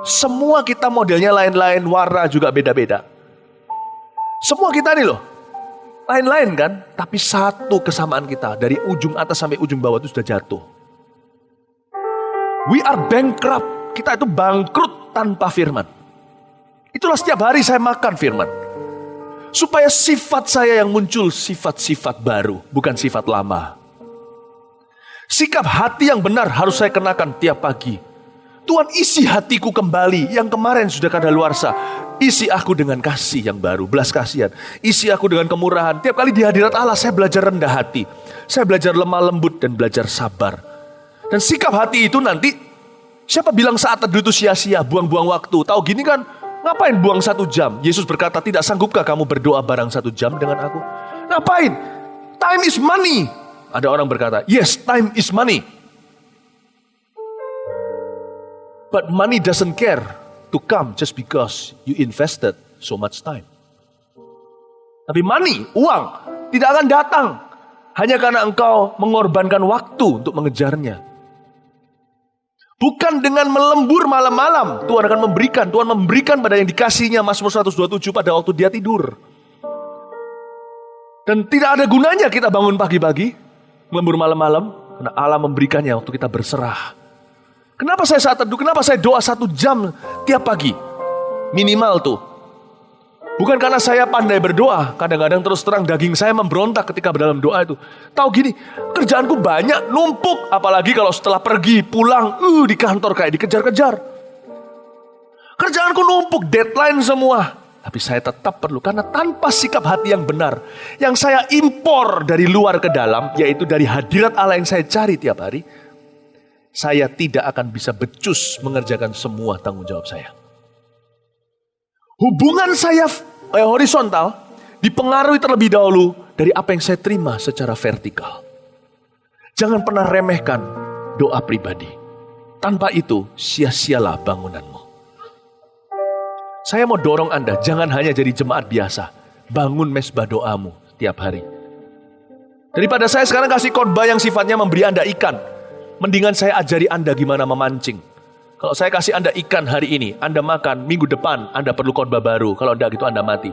Semua kita modelnya lain-lain, warna juga beda-beda. Semua kita nih loh, lain-lain kan, tapi satu kesamaan kita, dari ujung atas sampai ujung bawah itu sudah jatuh. We are bankrupt, kita itu bangkrut tanpa firman. Itulah setiap hari saya makan firman. Supaya sifat saya yang muncul, sifat-sifat baru, bukan sifat lama. Sikap hati yang benar harus saya kenakan tiap pagi. Tuhan isi hatiku kembali, yang kemarin sudah kadaluarsa. Isi aku dengan kasih yang baru, belas kasihan. Isi aku dengan kemurahan. Tiap kali di hadirat Allah saya belajar rendah hati. Saya belajar lemah lembut dan belajar sabar. Dan sikap hati itu nanti, siapa bilang saat teduh itu sia-sia, buang-buang waktu. Tahu gini kan, ngapain buang 1 jam? Yesus berkata, tidak sanggupkah kamu berdoa barang 1 jam dengan aku? Ngapain? Time is money. Ada orang berkata, yes, time is money. But money doesn't care to come just because you invested so much time. Tapi money, uang, tidak akan datang hanya karena engkau mengorbankan waktu untuk mengejarnya. Bukan dengan melembur malam-malam Tuhan akan memberikan. Tuhan memberikan pada yang dikasihnya, Mazmur 127, pada waktu dia tidur. Dan tidak ada gunanya kita bangun pagi-pagi, melembur malam-malam, karena Allah memberikannya waktu kita berserah. Kenapa saya saat teduh? Kenapa saya doa 1 jam tiap pagi? Minimal tuh. Bukan karena saya pandai berdoa. Kadang-kadang terus terang daging saya memberontak ketika dalam doa itu. Tahu gini, kerjaanku banyak, numpuk. Apalagi kalau setelah pergi, pulang, di kantor kayak dikejar-kejar. Kerjaanku numpuk, deadline semua. Tapi saya tetap perlu, karena tanpa sikap hati yang benar, yang saya impor dari luar ke dalam, yaitu dari hadirat Allah yang saya cari tiap hari, saya tidak akan bisa becus mengerjakan semua tanggung jawab saya. Hubungan saya horizontal dipengaruhi terlebih dahulu dari apa yang saya terima secara vertikal. Jangan pernah remehkan doa pribadi. Tanpa itu, sia-sialah bangunanmu. Saya mau dorong Anda, jangan hanya jadi jemaat biasa. Bangun mesbah doamu tiap hari. Daripada saya sekarang kasih khotbah yang sifatnya memberi Anda ikan, mendingan saya ajari Anda gimana memancing. Kalau saya kasih Anda ikan hari ini, Anda makan, minggu depan Anda perlu khotbah baru. Kalau enggak gitu Anda mati.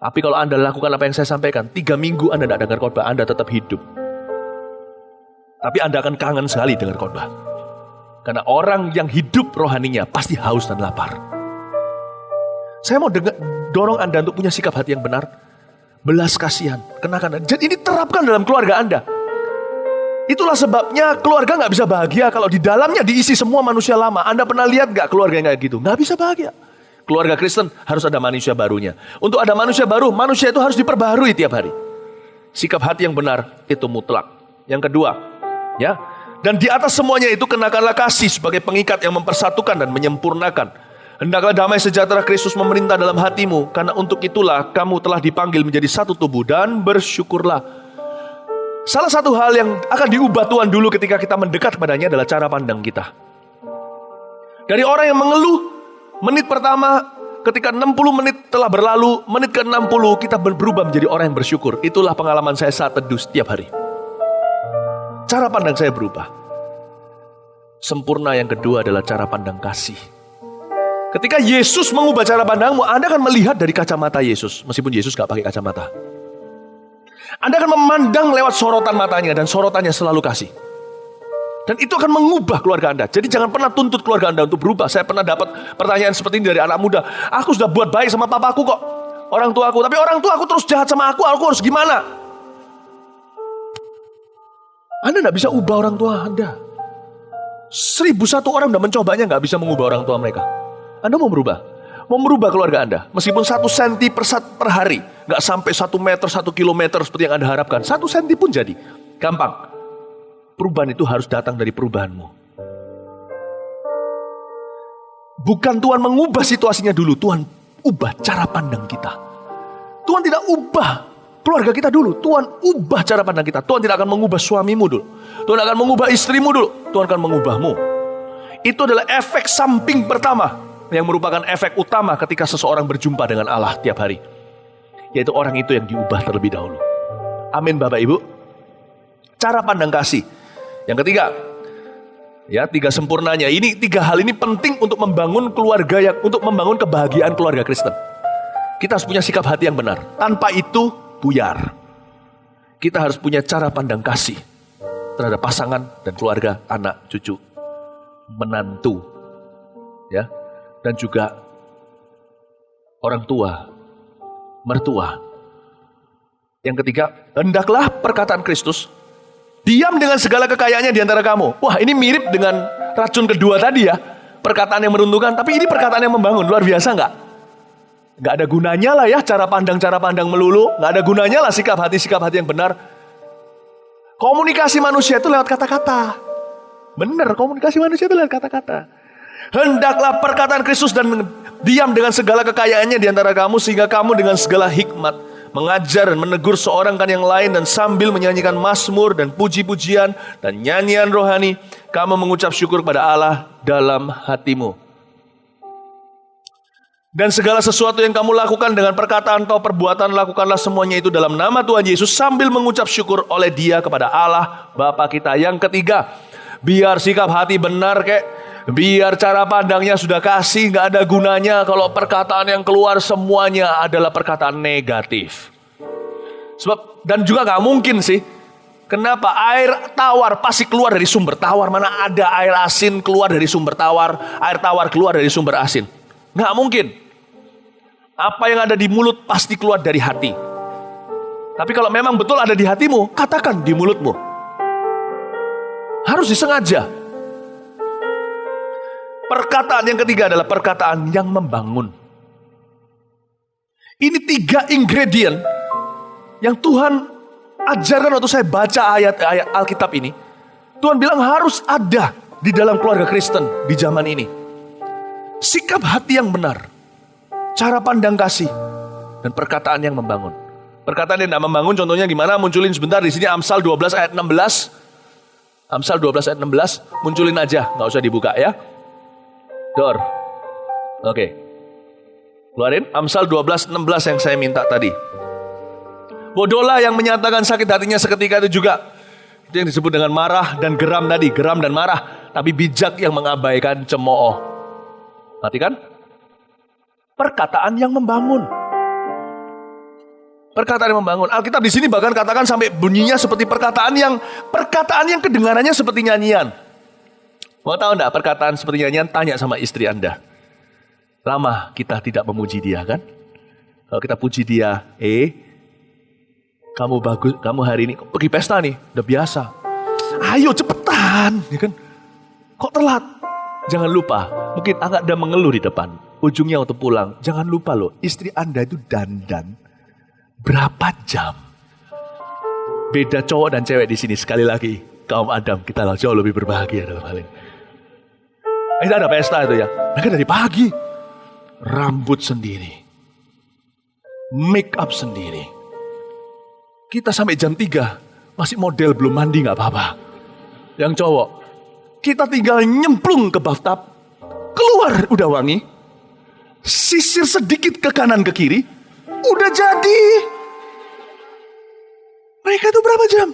Tapi kalau Anda lakukan apa yang saya sampaikan, 3 minggu Anda tidak dengar khotbah, Anda tetap hidup. Tapi Anda akan kangen sekali dengar khotbah. Karena orang yang hidup rohaninya pasti haus dan lapar. Saya mau dorong Anda untuk punya sikap hati yang benar. Belas kasihan, kenakan. Jadi ini terapkan dalam keluarga Anda. Itulah sebabnya keluarga gak bisa bahagia kalau di dalamnya diisi semua manusia lama. Anda pernah lihat gak keluarga yang kayak gitu? Gak bisa bahagia. Keluarga Kristen harus ada manusia barunya. Untuk ada manusia baru, manusia itu harus diperbaharui tiap hari. Sikap hati yang benar itu mutlak. Yang kedua, ya, dan di atas semuanya itu kenakanlah kasih sebagai pengikat yang mempersatukan dan menyempurnakan. Hendaklah damai sejahtera Kristus memerintah dalam hatimu, karena untuk itulah kamu telah dipanggil menjadi satu tubuh, dan bersyukurlah. Salah satu hal yang akan diubah Tuhan dulu ketika kita mendekat kepadanya adalah cara pandang kita. Dari orang yang mengeluh, menit pertama ketika 60 menit telah berlalu, menit ke-60 kita berubah menjadi orang yang bersyukur. Itulah pengalaman saya saat teduh setiap hari. Cara pandang saya berubah. Sempurna yang kedua adalah cara pandang kasih. Ketika Yesus mengubah cara pandangmu, Anda akan melihat dari kacamata Yesus. Meskipun Yesus gak pakai kacamata. Anda akan memandang lewat sorotan matanya, dan sorotannya selalu kasih. Dan itu akan mengubah keluarga Anda. Jadi jangan pernah tuntut keluarga Anda untuk berubah. Saya pernah dapat pertanyaan seperti ini dari anak muda. Aku sudah buat baik sama papaku kok, orang tua aku. Tapi orang tua aku terus jahat sama aku harus gimana? Anda tidak bisa ubah orang tua Anda. 1001 orang sudah mencobanya gak bisa mengubah orang tua mereka. Anda mau berubah? Mau merubah keluarga Anda. Meskipun 1 senti per hari. Gak sampai 1 meter, 1 kilometer seperti yang Anda harapkan. 1 senti pun jadi. Gampang. Perubahan itu harus datang dari perubahanmu. Bukan Tuhan mengubah situasinya dulu. Tuhan ubah cara pandang kita. Tuhan tidak ubah keluarga kita dulu. Tuhan ubah cara pandang kita. Tuhan tidak akan mengubah suamimu dulu. Tuhan akan mengubah istrimu dulu. Tuhan akan mengubahmu. Itu adalah efek samping pertama. Yang merupakan efek utama ketika seseorang berjumpa dengan Allah tiap hari. Yaitu orang itu yang diubah terlebih dahulu. Amin Bapak Ibu. Cara pandang kasih. Yang ketiga, ya 3 sempurnanya. Ini 3 hal ini penting untuk membangun keluarga untuk membangun kebahagiaan keluarga Kristen. Kita harus punya sikap hati yang benar. Tanpa itu buyar. Kita harus punya cara pandang kasih terhadap pasangan dan keluarga, anak, cucu, menantu, ya, dan juga orang tua, mertua. Yang ketiga, hendaklah perkataan Kristus diam dengan segala kekayaannya di antara kamu. Wah, ini mirip dengan racun kedua tadi ya. Perkataan yang meruntuhkan, tapi ini perkataan yang membangun. Luar biasa nggak? Nggak ada gunanya lah ya cara pandang melulu. Nggak ada gunanya lah sikap hati yang benar. Komunikasi manusia itu lewat kata-kata. Benar, komunikasi manusia itu lewat kata-kata. Hendaklah perkataan Kristus dan diam dengan segala kekayaannya di antara kamu, sehingga kamu dengan segala hikmat mengajar dan menegur seorang kan yang lain, dan sambil menyanyikan mazmur dan puji-pujian dan nyanyian rohani, kamu mengucap syukur kepada Allah dalam hatimu. Dan segala sesuatu yang kamu lakukan dengan perkataan atau perbuatan, lakukanlah semuanya itu dalam nama Tuhan Yesus, sambil mengucap syukur oleh Dia kepada Allah Bapa kita. Yang ketiga, biar sikap hati benar biar cara pandangnya sudah kasih, gak ada gunanya kalau perkataan yang keluar semuanya adalah perkataan negatif. Sebab, dan juga gak mungkin sih, kenapa air tawar pasti keluar dari sumber tawar? Mana ada air asin keluar dari sumber tawar, air tawar keluar dari sumber asin? Gak mungkin. Apa yang ada di mulut pasti keluar dari hati. Tapi kalau memang betul ada di hatimu, katakan di mulutmu. Harus disengaja. Perkataan yang ketiga adalah perkataan yang membangun. Ini 3 ingredient yang Tuhan ajarkan waktu saya baca ayat-ayat Alkitab ini. Tuhan bilang harus ada di dalam keluarga Kristen di zaman ini. Sikap hati yang benar, cara pandang kasih, dan perkataan yang membangun. Perkataan yang tidak membangun contohnya gimana? Munculin sebentar di sini Amsal 12 ayat 16. Amsal 12 ayat 16, munculin aja, nggak usah dibuka ya. Dor. Oke. Keluarin Amsal 12:16 yang saya minta tadi. Bodohlah yang menyatakan sakit hatinya seketika itu juga. Itu yang disebut dengan marah dan geram tadi, geram dan marah. Tapi bijak yang mengabaikan cemooh. Perhatikan. Perkataan yang membangun. Perkataan yang membangun. Alkitab di sini bahkan katakan sampai bunyinya seperti perkataan yang kedengarannya seperti nyanyian. Mau tahu enggak perkataan seperti nyanyian? Tanya sama istri Anda. Lama kita tidak memuji dia kan? Kalau kita puji dia, kamu bagus, kamu hari ini pergi pesta nih, udah biasa. Ayo cepetan, ya kan? Kok telat? Jangan lupa, mungkin Anda mengeluh di depan. Ujungnya waktu pulang, jangan lupa loh, istri Anda itu dandan berapa jam? Beda cowok dan cewek di sini. Sekali lagi, kaum Adam kita jauh lebih berbahagia dalam hal ini. Kita ada pesta itu ya. Mereka dari pagi. Rambut sendiri. Make up sendiri. Kita sampai jam 3. Masih model belum mandi gak apa-apa. Yang cowok. Kita tinggal nyemplung ke bathtub. Keluar udah wangi. Sisir sedikit ke kanan ke kiri. Udah jadi. Mereka itu berapa jam?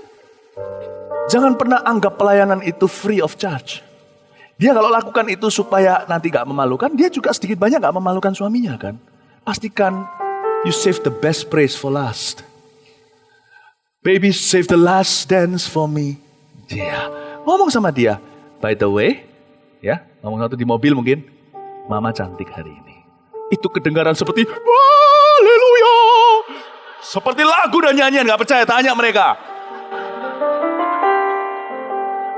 Jangan pernah anggap pelayanan itu free of charge. Dia kalau lakukan itu supaya nanti gak memalukan, dia juga sedikit banyak gak memalukan suaminya kan. Pastikan you save the best praise for last. Baby, save the last dance for me. Yeah. Ngomong sama dia. By the way, ya, ngomong satu di mobil mungkin, Mama cantik hari ini. Itu kedengaran seperti haleluya. Seperti lagu dan nyanyian, gak percaya, tanya mereka.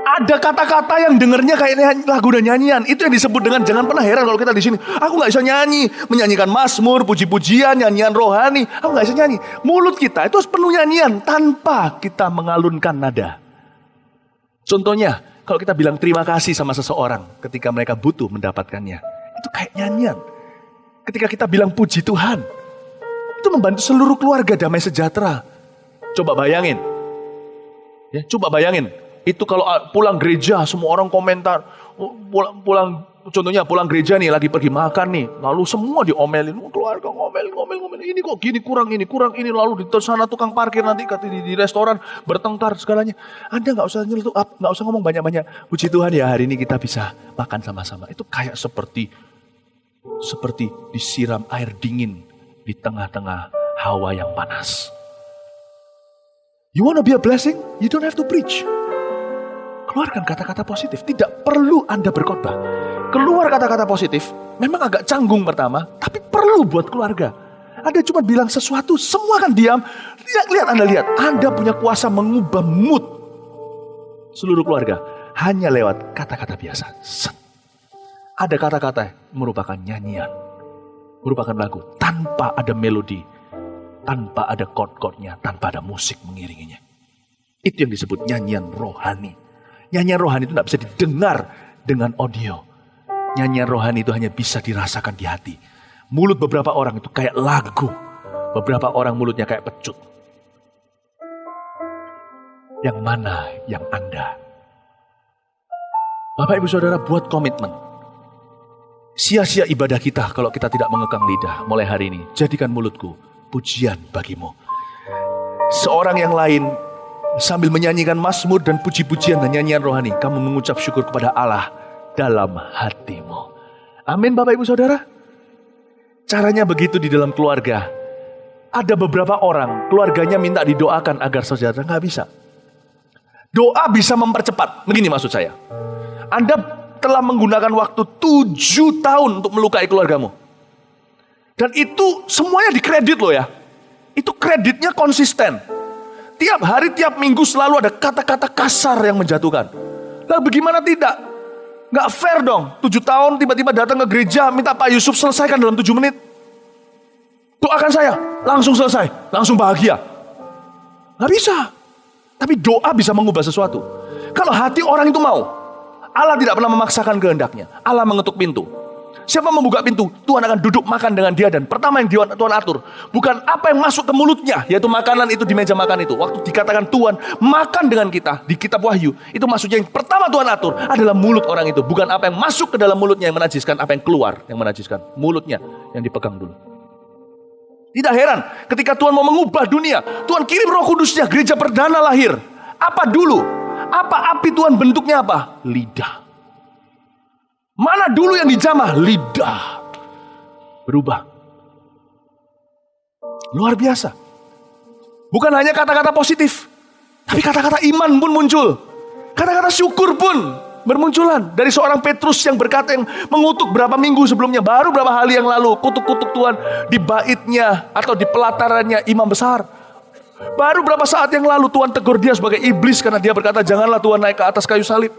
Ada kata-kata yang dengernya kayak lagu dan nyanyian. Itu yang disebut dengan, jangan pernah heran kalau kita di sini. Aku gak bisa nyanyi, menyanyikan mazmur, puji-pujian, nyanyian rohani. Aku gak bisa nyanyi. Mulut kita itu penuh nyanyian tanpa kita mengalunkan nada. Contohnya, kalau kita bilang terima kasih sama seseorang ketika mereka butuh mendapatkannya. Itu kayak nyanyian. Ketika kita bilang puji Tuhan, itu membantu seluruh keluarga damai sejahtera. Coba bayangin. Ya, coba bayangin. Itu kalau pulang gereja, semua orang komentar. Contohnya pulang gereja nih, lagi pergi makan nih. Lalu semua diomelin. Keluarga ngomel. Ini kok gini, kurang ini. Lalu di sana tukang parkir nanti di restoran bertengkar segalanya. Anda gak usah nyelutuk, gak usah ngomong banyak-banyak. Puji Tuhan ya, hari ini kita bisa makan sama-sama. Itu kayak seperti disiram air dingin di tengah-tengah hawa yang panas. You wanna be a blessing? You don't have to preach. Keluarkan kata-kata positif. Tidak perlu Anda berkhotbah. Keluar kata-kata positif. Memang agak canggung pertama, tapi perlu buat keluarga. Anda cuma bilang sesuatu, semua akan diam. Anda lihat. Anda punya kuasa mengubah mood seluruh keluarga. Hanya lewat kata-kata biasa. Ada kata-kata merupakan nyanyian. Merupakan lagu. Tanpa ada melodi. Tanpa ada chord-chordnya. Tanpa ada musik mengiringinya. Itu yang disebut nyanyian rohani. Nyanyian rohani itu tidak bisa didengar dengan audio. Nyanyian rohani itu hanya bisa dirasakan di hati. Mulut beberapa orang itu kayak lagu. Beberapa orang mulutnya kayak pecut. Yang mana yang Anda? Bapak Ibu Saudara, buat komitmen. Sia-sia ibadah kita kalau kita tidak mengekang lidah. Mulai hari ini, jadikan mulutku pujian bagimu. Seorang yang lain sambil menyanyikan mazmur dan puji-pujian dan nyanyian rohani, kamu mengucap syukur kepada Allah dalam hatimu. Amin Bapak Ibu Saudara. Caranya begitu di dalam keluarga. Ada beberapa orang, keluarganya minta didoakan agar sejahtera, nggak bisa. Doa bisa mempercepat, begini maksud saya. Anda telah menggunakan waktu 7 tahun untuk melukai keluargamu. Dan itu semuanya dikredit loh ya. Itu kreditnya konsisten. Tiap hari, tiap minggu selalu ada kata-kata kasar yang menjatuhkan. Lah bagaimana tidak? Gak fair dong. 7 tahun tiba-tiba datang ke gereja, minta Pak Yusuf selesaikan dalam 7 menit. Doakan saya, langsung selesai, langsung bahagia. Gak bisa. Tapi doa bisa mengubah sesuatu. Kalau hati orang itu mau, Allah tidak pernah memaksakan kehendaknya. Allah mengetuk pintu. Siapa membuka pintu, Tuhan akan duduk makan dengan dia. Dan pertama yang Tuhan atur, bukan apa yang masuk ke mulutnya, yaitu makanan itu di meja makan itu. Waktu dikatakan Tuhan makan dengan kita di kitab Wahyu, itu maksudnya yang pertama Tuhan atur adalah mulut orang itu. Bukan apa yang masuk ke dalam mulutnya yang menajiskan, apa yang keluar yang menajiskan. Mulutnya yang dipegang dulu. Tidak heran ketika Tuhan mau mengubah dunia, Tuhan kirim Roh Kudusnya, gereja perdana lahir. Apa dulu? Apa api Tuhan bentuknya apa? Lidah. Mana dulu yang dijamah? Lidah. Berubah. Luar biasa. Bukan hanya kata-kata positif, tapi kata-kata iman pun muncul. Kata-kata syukur pun bermunculan. Dari seorang Petrus yang berkata, yang mengutuk berapa minggu sebelumnya, baru berapa hari yang lalu, kutuk-kutuk Tuhan di baitnya atau di pelatarannya imam besar. Baru berapa saat yang lalu Tuhan tegur dia sebagai iblis karena dia berkata, janganlah Tuhan naik ke atas kayu salib.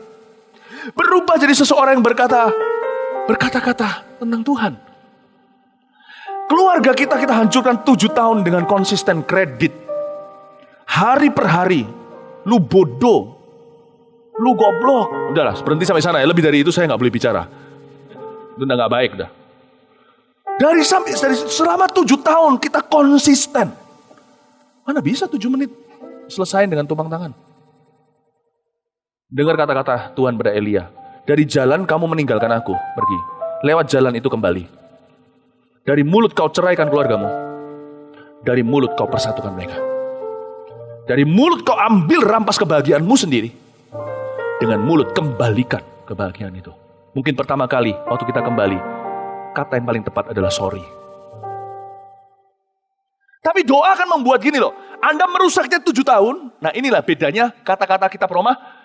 Berubah jadi seseorang yang berkata-kata tentang Tuhan. Keluarga kita hancurkan 7 tahun dengan konsisten kredit. Hari per hari. Lu bodoh. Lu goblok. Udahlah, berhenti sampai sana ya. Lebih dari itu saya gak boleh bicara. Itu udah gak baik dah. Dari selama 7 tahun kita konsisten. Mana bisa 7 menit selesai dengan tumpang tangan. Dengar kata-kata Tuhan pada Elia. Dari jalan kamu meninggalkan aku, pergi. Lewat jalan itu kembali. Dari mulut kau ceraikan keluargamu. Dari mulut kau persatukan mereka. Dari mulut kau ambil rampas kebahagiaanmu sendiri. Dengan mulut kembalikan kebahagiaan itu. Mungkin pertama kali waktu kita kembali, kata yang paling tepat adalah sorry. Tapi doa akan membuat gini loh. Anda merusaknya 7 tahun. Nah inilah bedanya kata-kata kita peromah.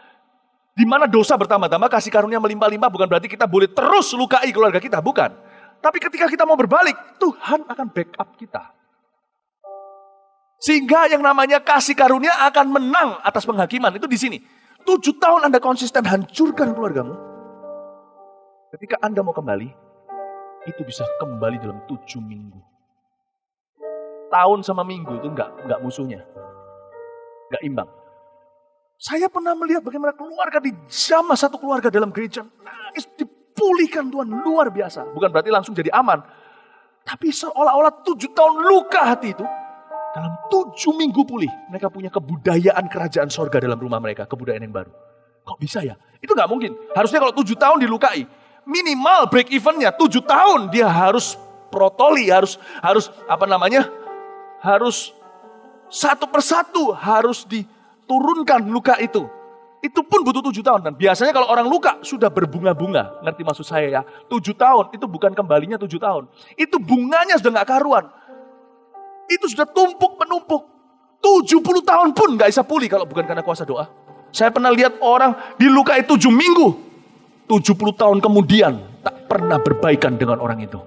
Di mana dosa bertambah-tambah, kasih karunia melimpah-limpah, bukan berarti kita boleh terus lukai keluarga kita, bukan. Tapi ketika kita mau berbalik, Tuhan akan backup kita. Sehingga yang namanya kasih karunia akan menang atas penghakiman. Itu di sini. 7 tahun Anda konsisten hancurkan keluargamu. Ketika Anda mau kembali, itu bisa kembali dalam 7 minggu. Tahun sama minggu itu enggak musuhnya. Enggak imbang. Saya pernah melihat bagaimana keluarga dijamah satu keluarga dalam gereja. Nangis, dipulihkan Tuhan luar biasa. Bukan berarti langsung jadi aman. Tapi seolah-olah 7 tahun luka hati itu. Dalam 7 minggu pulih. Mereka punya kebudayaan kerajaan sorga dalam rumah mereka. Kebudayaan yang baru. Kok bisa ya? Itu gak mungkin. Harusnya kalau 7 tahun dilukai. Minimal break evennya 7 tahun. Dia harus protoli. Harus harus satu persatu. Harus turunkan luka itu. Itu pun butuh 7 tahun. Dan biasanya kalau orang luka sudah berbunga-bunga. Ngerti maksud saya ya? 7 tahun itu bukan kembalinya 7 tahun. Itu bunganya sudah gak karuan. Itu sudah tumpuk-menumpuk. 70 tahun pun gak bisa pulih kalau bukan karena kuasa doa. Saya pernah lihat orang dilukai 7 minggu. 70 tahun kemudian tak pernah berbaikan dengan orang itu.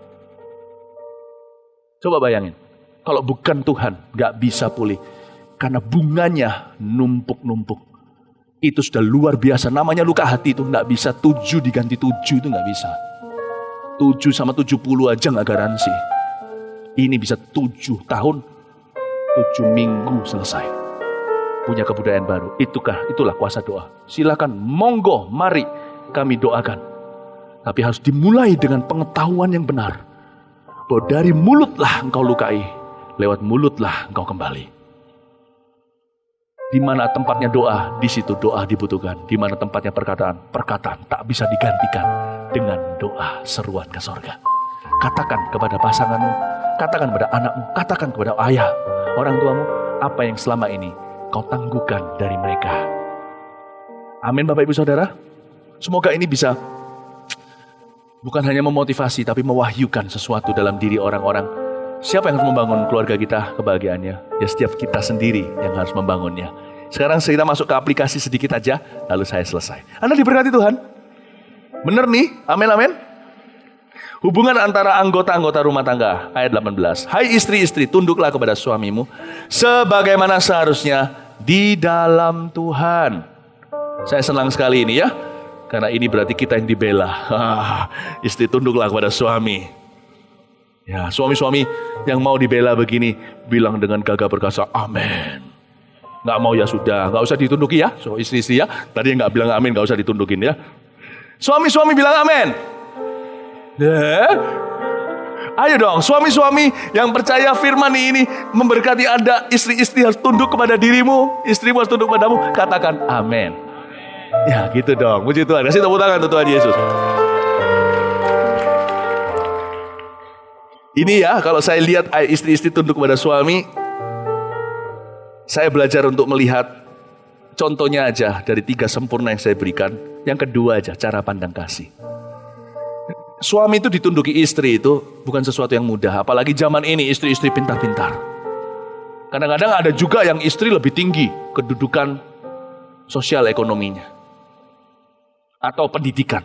Coba bayangin. Kalau bukan Tuhan gak bisa pulih. Karena bunganya numpuk-numpuk. Itu sudah luar biasa. Namanya luka hati itu gak bisa 7 diganti 7 itu gak bisa. 7 sama 70 aja gak garansi. Ini bisa 7 tahun, 7 minggu selesai. Punya kebudayaan baru. Itulah kuasa doa. Silakan, monggo, mari kami doakan. Tapi harus dimulai dengan pengetahuan yang benar. Bahwa dari mulutlah engkau lukai. Lewat mulutlah engkau kembali. Di mana tempatnya doa, di situ doa dibutuhkan. Di mana tempatnya perkataan, perkataan tak bisa digantikan dengan doa seruan ke sorga. Katakan kepada pasanganmu, katakan kepada anakmu, katakan kepada ayah, orang tuamu, apa yang selama ini kau tangguhkan dari mereka. Amin Bapak Ibu Saudara. Semoga ini bisa bukan hanya memotivasi, tapi mewahyukan sesuatu dalam diri orang-orang. Siapa yang harus membangun keluarga kita kebahagiaannya? Ya setiap kita sendiri yang harus membangunnya. Sekarang kita masuk ke aplikasi sedikit aja, lalu saya selesai. Anda diberkati Tuhan? Bener nih? Amin, amin. Hubungan antara anggota-anggota rumah tangga. Ayat 18. Hai istri-istri, tunduklah kepada suamimu. Sebagaimana seharusnya di dalam Tuhan. Saya senang sekali ini ya. Karena ini berarti kita yang dibela. Istri tunduklah kepada suami. Ya, suami-suami yang mau dibela begini, bilang dengan gagah perkasa, amin. Nggak mau ya sudah, nggak usah ditunduki ya. So istri-istri ya, tadi yang nggak bilang amin, nggak usah ditundukin ya. Suami-suami bilang amin. Ya. Ayo dong, suami-suami yang percaya firman ini memberkati Anda, istri-istri harus tunduk kepada dirimu, istrimu harus tunduk padamu, katakan amin. Ya gitu dong, puji Tuhan. Kasih tepuk tangan untuk Tuhan Yesus. Ini ya, kalau saya lihat istri-istri tunduk kepada suami, saya belajar untuk melihat contohnya aja dari 3 sempurna yang saya berikan. Yang kedua aja, cara pandang kasih. Suami itu ditunduki istri itu bukan sesuatu yang mudah. Apalagi zaman ini istri-istri pintar-pintar. Kadang-kadang ada juga yang istri lebih tinggi kedudukan sosial ekonominya. Atau pendidikan.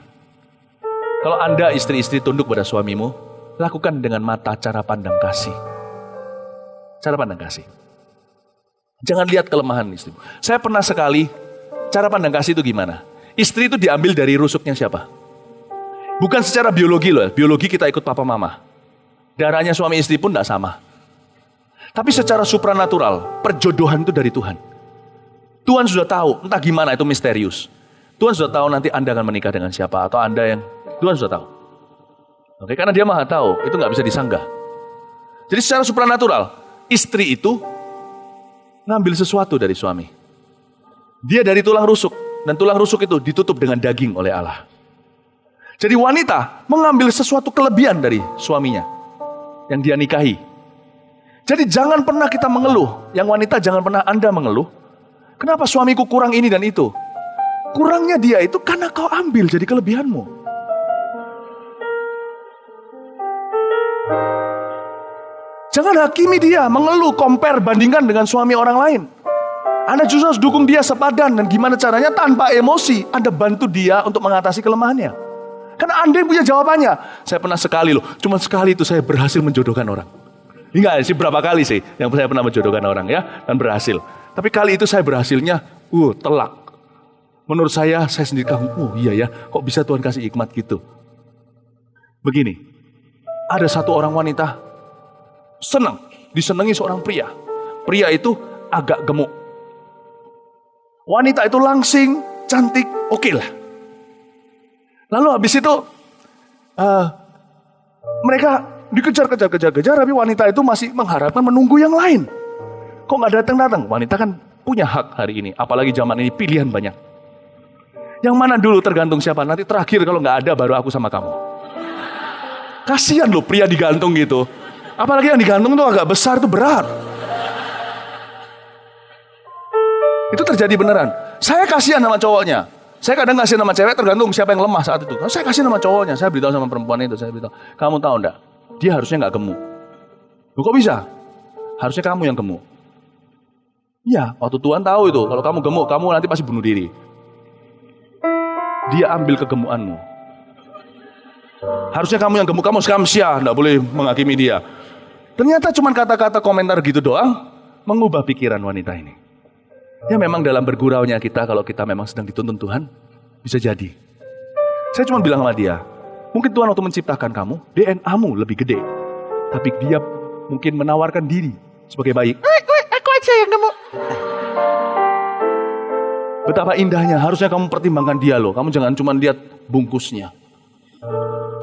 Kalau Anda istri-istri tunduk pada suamimu, lakukan dengan mata cara pandang kasih. Cara pandang kasih. Jangan lihat kelemahan istri. Saya pernah sekali, cara pandang kasih itu gimana? Istri itu diambil dari rusuknya siapa? Bukan secara biologi loh. Biologi kita ikut papa mama. Darahnya suami istri pun tidak sama. Tapi secara supranatural, perjodohan itu dari Tuhan. Tuhan sudah tahu, entah gimana itu misterius. Tuhan sudah tahu nanti Anda akan menikah dengan siapa. Atau Anda yang, Tuhan sudah tahu. Oke, karena dia maha tahu, itu gak bisa disanggah. Jadi secara supranatural, istri itu ngambil sesuatu dari suami. Dia dari tulang rusuk, dan tulang rusuk itu ditutup dengan daging oleh Allah. Jadi wanita mengambil sesuatu kelebihan dari suaminya, yang dia nikahi. Jadi jangan pernah kita mengeluh, yang wanita jangan pernah Anda mengeluh, kenapa suamiku kurang ini dan itu. Kurangnya dia itu karena kau ambil jadi kelebihanmu. Jangan hakimi dia, mengeluh, compare, bandingkan dengan suami orang lain. Anda justru harus dukung dia sepadan. Dan gimana caranya? Tanpa emosi. Anda bantu dia untuk mengatasi kelemahannya. Karena Anda yang punya jawabannya. Saya pernah sekali loh. Cuma sekali itu saya berhasil menjodohkan orang. Enggak sih, berapa kali sih yang saya pernah menjodohkan orang ya. Dan berhasil. Tapi kali itu saya berhasilnya, telak. Menurut saya sendiri kagum. Iya ya, kok bisa Tuhan kasih hikmat gitu. Begini, ada satu orang wanita senang, disenangi seorang pria. Pria itu agak gemuk. Wanita itu langsing, cantik, oke lah. Lalu habis itu mereka dikejar-kejar, tapi wanita itu masih mengharapkan menunggu yang lain. Kok nggak datang-datang? Wanita kan punya hak hari ini, apalagi zaman ini pilihan banyak. Yang mana dulu tergantung siapa? Nanti terakhir kalau nggak ada baru aku sama kamu. Kasihan loh pria digantung gitu. Apalagi yang digantung tuh agak besar tuh berat. Itu terjadi beneran. Saya kasihan sama cowoknya. Saya kadang kasihan sama cewek tergantung siapa yang lemah saat itu. Saya kasihan sama cowoknya. Saya beritahu sama perempuan itu. Saya beritahu, kamu tahu enggak? Dia harusnya nggak gemuk. Loh, kok bisa? Harusnya kamu yang gemuk. Iya, waktu Tuhan tahu itu. Kalau kamu gemuk, kamu nanti pasti bunuh diri. Dia ambil kegemukanmu. Harusnya kamu yang gemuk, kamu skamsia, enggak boleh menghakimi dia. Ternyata cuma kata-kata komentar gitu doang mengubah pikiran wanita ini. Ya memang dalam berguraunya kita, kalau kita memang sedang dituntun Tuhan, bisa jadi. Saya cuma bilang sama dia, mungkin Tuhan waktu menciptakan kamu, DNA-mu lebih gede. Tapi dia mungkin menawarkan diri sebagai baik. Aku aja yang gemuk. Betapa indahnya, harusnya kamu pertimbangkan dia loh. Kamu jangan cuma lihat bungkusnya.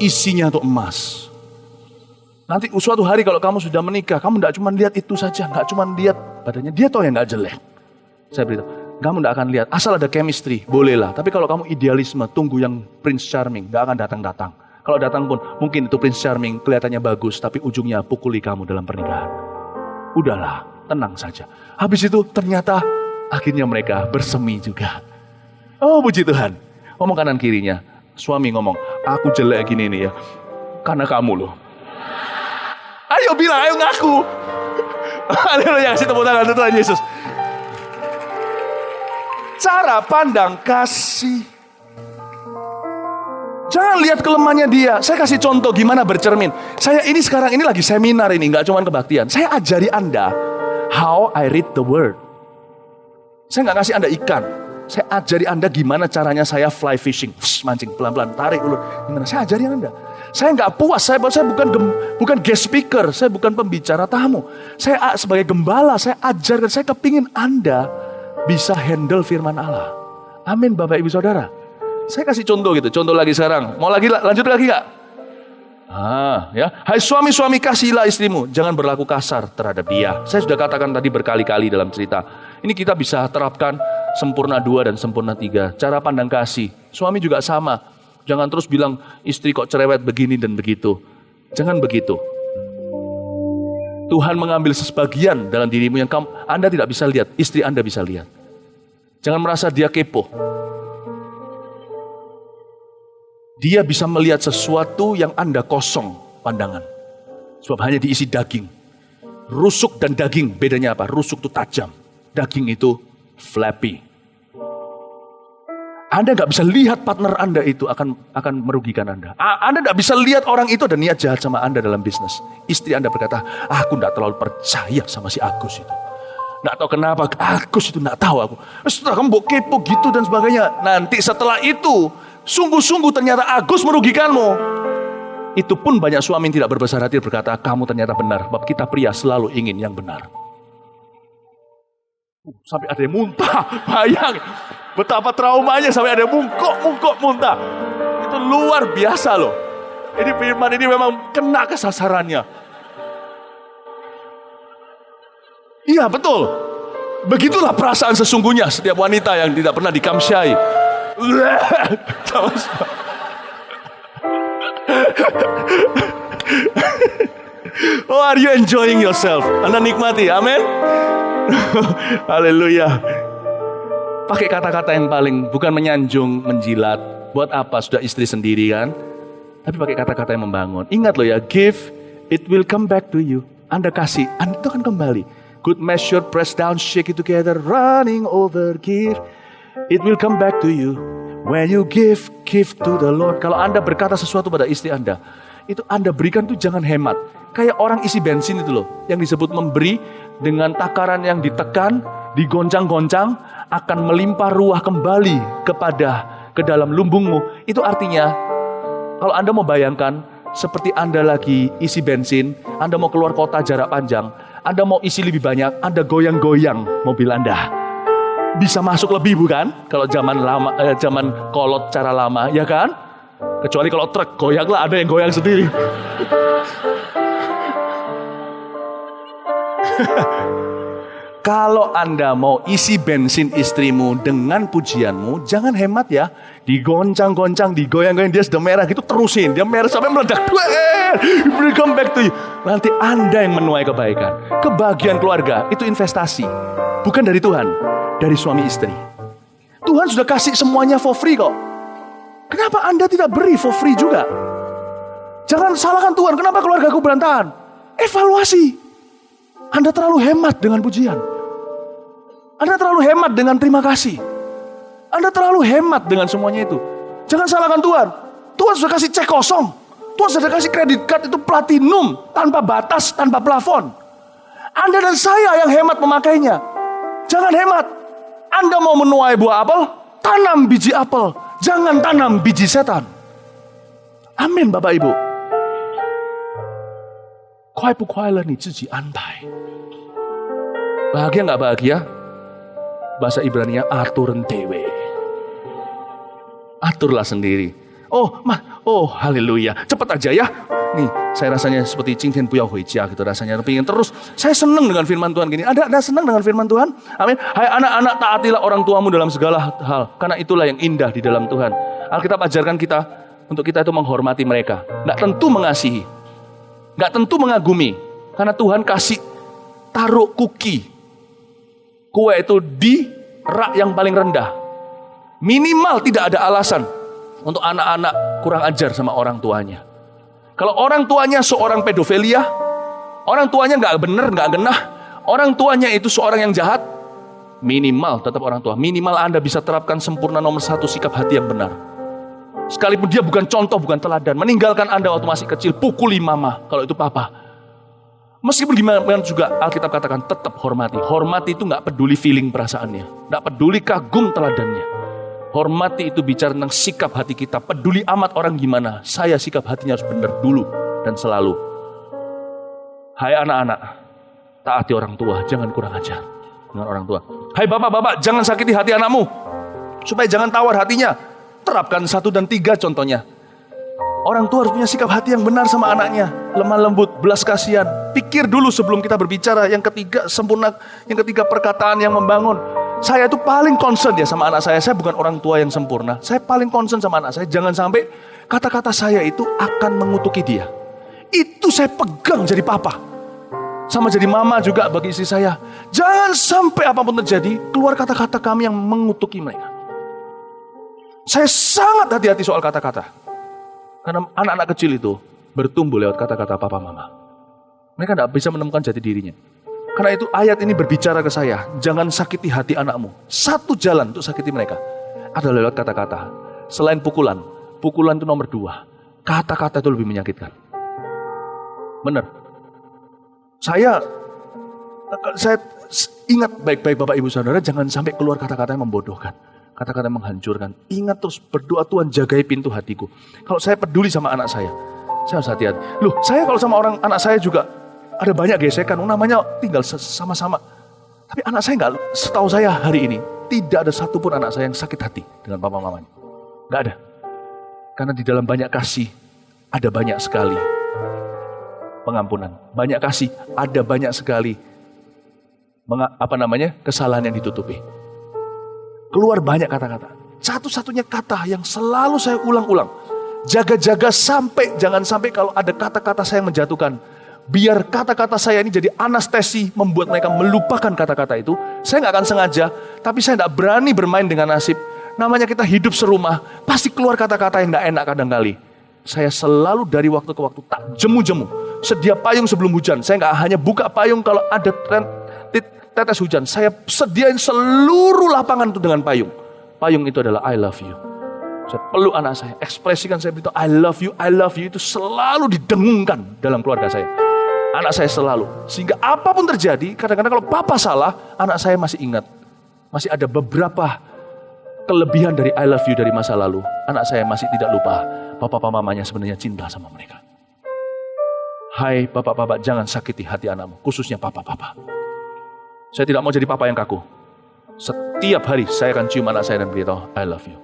Isinya tuh emas. Nanti suatu hari kalau kamu sudah menikah, kamu tidak cuma lihat itu saja. Tidak cuma lihat badannya, dia tahu yang gak jelek. Saya beritahu, kamu tidak akan lihat. Asal ada chemistry, bolehlah. Tapi kalau kamu idealisme, tunggu yang Prince Charming. Gak akan datang-datang. Kalau datang pun, mungkin itu Prince Charming kelihatannya bagus. Tapi ujungnya pukuli kamu dalam pernikahan. Udahlah, tenang saja. Habis itu ternyata akhirnya mereka bersemi juga. Oh puji Tuhan. Ngomong kanan kirinya. Suami ngomong, aku jelek gini nih ya. Karena kamu loh. Ayo bilang, ayo ngaku. Haleluya, kasih tepuk tangan untuk Tuhan Yesus. Cara pandang kasih. Jangan lihat kelemahannya dia. Saya kasih contoh gimana bercermin. Saya ini sekarang ini lagi seminar ini, gak cuma kebaktian. Saya ajari Anda how I read the word. Saya gak kasih Anda ikan. Saya ajari Anda gimana caranya saya fly fishing. Mancing pelan-pelan, tarik ulur. Gimana? Saya ajari Anda. Saya nggak puas, saya bukan guest speaker, saya bukan pembicara tamu. Saya sebagai gembala, saya ajarkan, saya kepingin Anda bisa handle firman Allah. Amin Bapak Ibu Saudara. Saya kasih contoh gitu, contoh lagi sekarang. Mau lagi lanjut lagi nggak? Ya. Hai suami-suami, kasihilah istrimu, jangan berlaku kasar terhadap dia. Saya sudah katakan tadi berkali-kali dalam cerita. Ini kita bisa terapkan sempurna 2 dan sempurna 3. Cara pandang kasih. Suami juga sama. Jangan terus bilang istri kok cerewet begini dan begitu. Jangan begitu. Tuhan mengambil sebagian dalam dirimu yang Anda tidak bisa lihat. Istri Anda bisa lihat. Jangan merasa dia kepo. Dia bisa melihat sesuatu yang Anda kosong pandangan. Sebab hanya diisi daging. Rusuk dan daging bedanya apa? Rusuk itu tajam. Daging itu flappy. Anda nggak bisa lihat partner Anda itu akan merugikan Anda. Anda nggak bisa lihat orang itu ada niat jahat sama Anda dalam bisnis. Istri Anda berkata, aku nggak terlalu percaya sama si Agus itu. Nggak tahu kenapa, Agus itu nggak tahu aku. Setelah kamu bawa kepo gitu dan sebagainya. Nanti setelah itu, sungguh-sungguh ternyata Agus merugikanmu. Itu pun banyak suami yang tidak berbesar hati berkata, kamu ternyata benar. Sebab kita pria selalu ingin yang benar. Sampai ada yang muntah, bayang. Betapa traumanya sampai ada yang mungkok muntah. Itu luar biasa loh. Ini firman ini memang kena ke sasarannya. Iya betul. Begitulah perasaan sesungguhnya setiap wanita yang tidak pernah dikamsyai. Oh, are you enjoying yourself? Anda nikmati, amin. Haleluya. Pakai kata-kata yang paling, bukan menyanjung, menjilat. Buat apa? Sudah istri sendiri kan? Tapi pakai kata-kata yang membangun. Ingat loh ya, give, it will come back to you. Anda kasih, Anda itu akan kembali. Good measure, press down, shake it together, running over, give. It will come back to you. When you give to the Lord. Kalau Anda berkata sesuatu pada istri Anda, itu Anda berikan tuh jangan hemat. Kayak orang isi bensin itu loh, yang disebut memberi dengan takaran yang ditekan, digoncang-goncang, akan melimpah ruah kembali ke dalam lumbungmu. Itu artinya, kalau Anda mau bayangkan, seperti Anda lagi isi bensin, Anda mau keluar kota jarak panjang, Anda mau isi lebih banyak, Anda goyang-goyang mobil Anda. Bisa masuk lebih bukan? Kalau zaman kolot cara lama, ya kan? Kecuali kalau truk, goyanglah, ada yang goyang sendiri. Kalau Anda mau isi bensin istrimu dengan pujianmu, jangan hemat ya. Digoncang-goncang, digoyang-goyang, dia sudah merah gitu, terusin. Dia merah sampai meledak. Come back to you. Nanti Anda yang menuai kebaikan. Kebahagiaan keluarga, itu investasi. Bukan dari Tuhan, dari suami istri. Tuhan sudah kasih semuanya for free kok. Kenapa Anda tidak beri for free juga? Jangan salahkan Tuhan, kenapa keluargaku berantakan? Evaluasi. Anda terlalu hemat dengan pujian. Anda terlalu hemat dengan terima kasih. Anda terlalu hemat dengan semuanya itu. Jangan salahkan Tuhan. Tuhan sudah kasih cek kosong. Tuhan sudah kasih kredit card itu platinum. Tanpa batas, tanpa plafon. Anda dan saya yang hemat memakainya. Jangan hemat. Anda mau menuai buah apel? Tanam biji apel. Jangan tanam biji setan. Amin Bapak Ibu. 快不快乐你自己安排. Bahagia gak bahagia? Bahasa Ibrani-nya aturan dewe. Aturlah sendiri. Oh haleluya. Cepat aja ya. Nih saya rasanya seperti 今天不要回家 gitu rasanya. Pengen terus. Saya senang dengan firman Tuhan gini. Ada senang dengan firman Tuhan? Amin. Hai anak-anak, taatilah orang tuamu dalam segala hal. Karena itulah yang indah di dalam Tuhan. Alkitab ajarkan kita untuk kita itu menghormati mereka. Gak tentu mengasihi. Gak tentu mengagumi. Karena Tuhan kasih taruh kue itu di rak yang paling rendah. Minimal tidak ada alasan untuk anak-anak kurang ajar sama orang tuanya. Kalau orang tuanya seorang pedofilia, orang tuanya gak benar, gak genah, orang tuanya itu seorang yang jahat, minimal tetap orang tua. Minimal Anda bisa terapkan sempurna nomor 1 sikap hati yang benar. Sekalipun dia bukan contoh, bukan teladan. Meninggalkan Anda waktu masih kecil, pukuli mama kalau itu papa. Meskipun gimana juga Alkitab katakan tetap hormati. Hormati itu gak peduli feeling perasaannya. Gak peduli kagum teladannya. Hormati itu bicara tentang sikap hati kita. Peduli amat orang gimana. Saya sikap hatinya harus benar dulu dan selalu. Hai anak-anak, taati orang tua, jangan kurang ajar dengan orang tua. Hai bapak-bapak, jangan sakiti hati anakmu. Supaya jangan tawar hatinya. Terapkan 1 dan 3 contohnya. Orang tua harus punya sikap hati yang benar sama anaknya. Lemah lembut, belas kasihan. Pikir dulu sebelum kita berbicara. Yang ketiga, sempurna. Yang ketiga, perkataan yang membangun. Saya itu paling concern ya sama anak saya. Saya bukan orang tua yang sempurna. Saya paling concern sama anak saya. Jangan sampai kata-kata saya itu akan mengutuki dia. Itu saya pegang jadi papa. Sama jadi mama juga bagi istri saya. Jangan sampai apapun terjadi, keluar kata-kata kami yang mengutuki mereka. Saya sangat hati-hati soal kata-kata. Karena anak-anak kecil itu bertumbuh lewat kata-kata papa mama. Mereka tidak bisa menemukan jati dirinya. Karena itu ayat ini berbicara ke saya. Jangan sakiti hati anakmu. 1 jalan untuk sakiti mereka adalah lewat kata-kata. Selain pukulan. Pukulan itu nomor 2. Kata-kata itu lebih menyakitkan. Benar. Saya ingat baik-baik Bapak Ibu Saudara. Jangan sampai keluar kata-kata yang membodohkan. Kata-kata yang menghancurkan. Ingat terus berdoa, Tuhan jagai pintu hatiku. Kalau saya peduli sama anak saya harus hati-hati. Loh, saya kalau sama anak saya juga ada banyak gesekan. Namanya tinggal sama-sama. Tapi anak saya enggak, setahu saya hari ini tidak ada satupun anak saya yang sakit hati dengan papa mamanya. Enggak ada. Karena di dalam banyak kasih ada banyak sekali pengampunan. Banyak kasih ada banyak sekali kesalahan yang ditutupi. Keluar banyak kata-kata. Satu-satunya kata yang selalu saya ulang-ulang. Jaga-jaga jangan sampai kalau ada kata-kata saya yang menjatuhkan. Biar kata-kata saya ini jadi anestesi membuat mereka melupakan kata-kata itu. Saya gak akan sengaja, tapi saya gak berani bermain dengan nasib. Namanya kita hidup serumah, pasti keluar kata-kata yang gak enak kadang kali. Saya selalu dari waktu ke waktu tak jemu-jemu. Sedia payung sebelum hujan. Saya gak hanya buka payung kalau ada tetes hujan, saya sediain seluruh lapangan itu dengan payung. Payung itu adalah I love you. Saya peluk anak saya, ekspresikan, saya beritahu I love you itu selalu didengungkan dalam keluarga saya. Anak saya selalu. Sehingga apapun terjadi, kadang-kadang kalau papa salah, anak saya masih ingat. Masih ada beberapa kelebihan dari I love you dari masa lalu. Anak saya masih tidak lupa papa mamanya sebenarnya cinta sama mereka. Hai bapak-bapak, jangan sakiti hati anakmu, khususnya papa-papa. Saya tidak mau jadi papa yang kaku. Setiap hari saya akan cium anak saya dan beritahu I love you.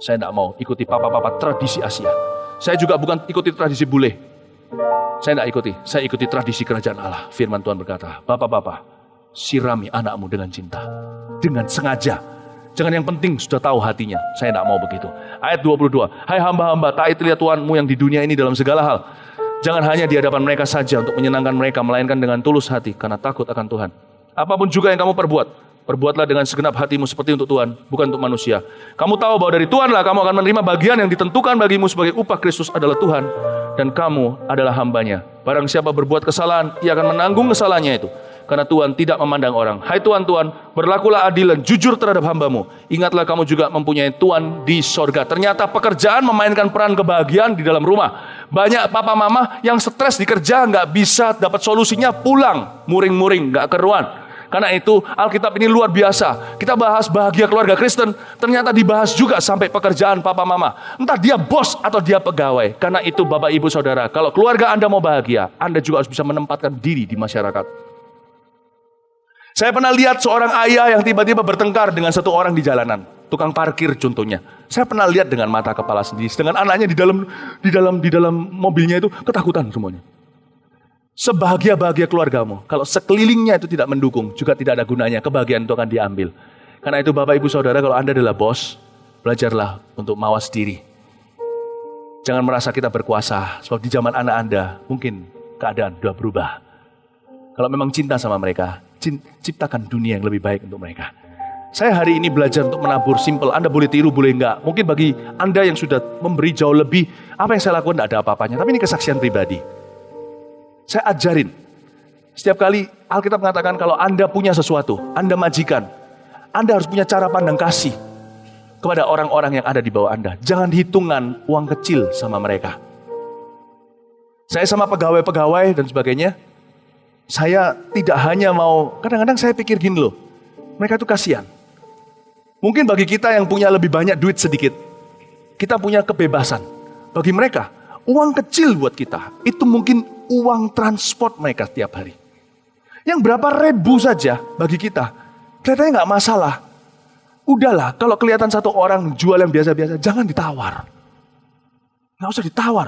Saya tidak mau ikuti papa-papa tradisi Asia. Saya juga bukan ikuti tradisi bule. Saya tidak ikuti. Saya ikuti tradisi kerajaan Allah. Firman Tuhan berkata, bapak-bapak, sirami anakmu dengan cinta. Dengan sengaja. Jangan yang penting sudah tahu hatinya. Saya tidak mau begitu. Ayat 22. Hai hamba-hamba, taatilah Tuhanmu yang di dunia ini dalam segala hal. Jangan hanya di hadapan mereka saja untuk menyenangkan mereka, melainkan dengan tulus hati, karena takut akan Tuhan. Apapun juga yang kamu perbuat, perbuatlah dengan segenap hatimu seperti untuk Tuhan, bukan untuk manusia. Kamu tahu bahwa dari Tuhanlah kamu akan menerima bagian yang ditentukan bagimu sebagai upah. Kristus adalah Tuhan, dan kamu adalah hambanya. Barang siapa berbuat kesalahan, ia akan menanggung kesalahannya itu. Karena Tuhan tidak memandang orang. Hai Tuhan, berlakulah adil dan jujur terhadap hambamu. Ingatlah kamu juga mempunyai Tuhan di sorga. Ternyata pekerjaan memainkan peran kebahagiaan di dalam rumah. Banyak papa mama yang stres di kerja, nggak bisa dapat solusinya, pulang muring-muring, nggak keruan. Karena itu Alkitab ini luar biasa. Kita bahas bahagia keluarga Kristen, ternyata dibahas juga sampai pekerjaan papa mama. Entah dia bos atau dia pegawai. Karena itu Bapak Ibu Saudara, kalau keluarga Anda mau bahagia, Anda juga harus bisa menempatkan diri di masyarakat. Saya pernah lihat seorang ayah yang tiba-tiba bertengkar dengan satu orang di jalanan, tukang parkir contohnya. Saya pernah lihat dengan mata kepala sendiri, dengan anaknya di dalam mobilnya itu ketakutan semuanya. Sebahagia-bahagia keluargamu, kalau sekelilingnya itu tidak mendukung, juga tidak ada gunanya, kebahagiaan itu akan diambil. Karena itu Bapak Ibu Saudara, kalau Anda adalah bos, belajarlah untuk mawas diri. Jangan merasa kita berkuasa, sebab di zaman anak Anda, mungkin keadaan sudah berubah. Kalau memang cinta sama mereka, ciptakan dunia yang lebih baik untuk mereka. Saya hari ini belajar untuk menabur, simple. Anda boleh tiru, boleh enggak. Mungkin bagi Anda yang sudah memberi jauh lebih, apa yang saya lakukan tidak ada apa-apanya. Tapi ini kesaksian pribadi. Saya ajarin. Setiap kali Alkitab mengatakan kalau Anda punya sesuatu, Anda majikan, Anda harus punya cara pandang kasih kepada orang-orang yang ada di bawah Anda. Jangan hitungan uang kecil sama mereka. Saya sama pegawai-pegawai dan sebagainya, saya tidak hanya mau, kadang-kadang saya pikir gini loh, mereka itu kasihan. Mungkin bagi kita yang punya lebih banyak duit sedikit, kita punya kebebasan. Bagi mereka, uang kecil buat kita, itu mungkin uang transport mereka setiap hari. Yang berapa ribu saja bagi kita, kelihatannya nggak masalah. Udahlah, kalau kelihatan satu orang jual yang biasa-biasa, jangan ditawar. Nggak usah ditawar.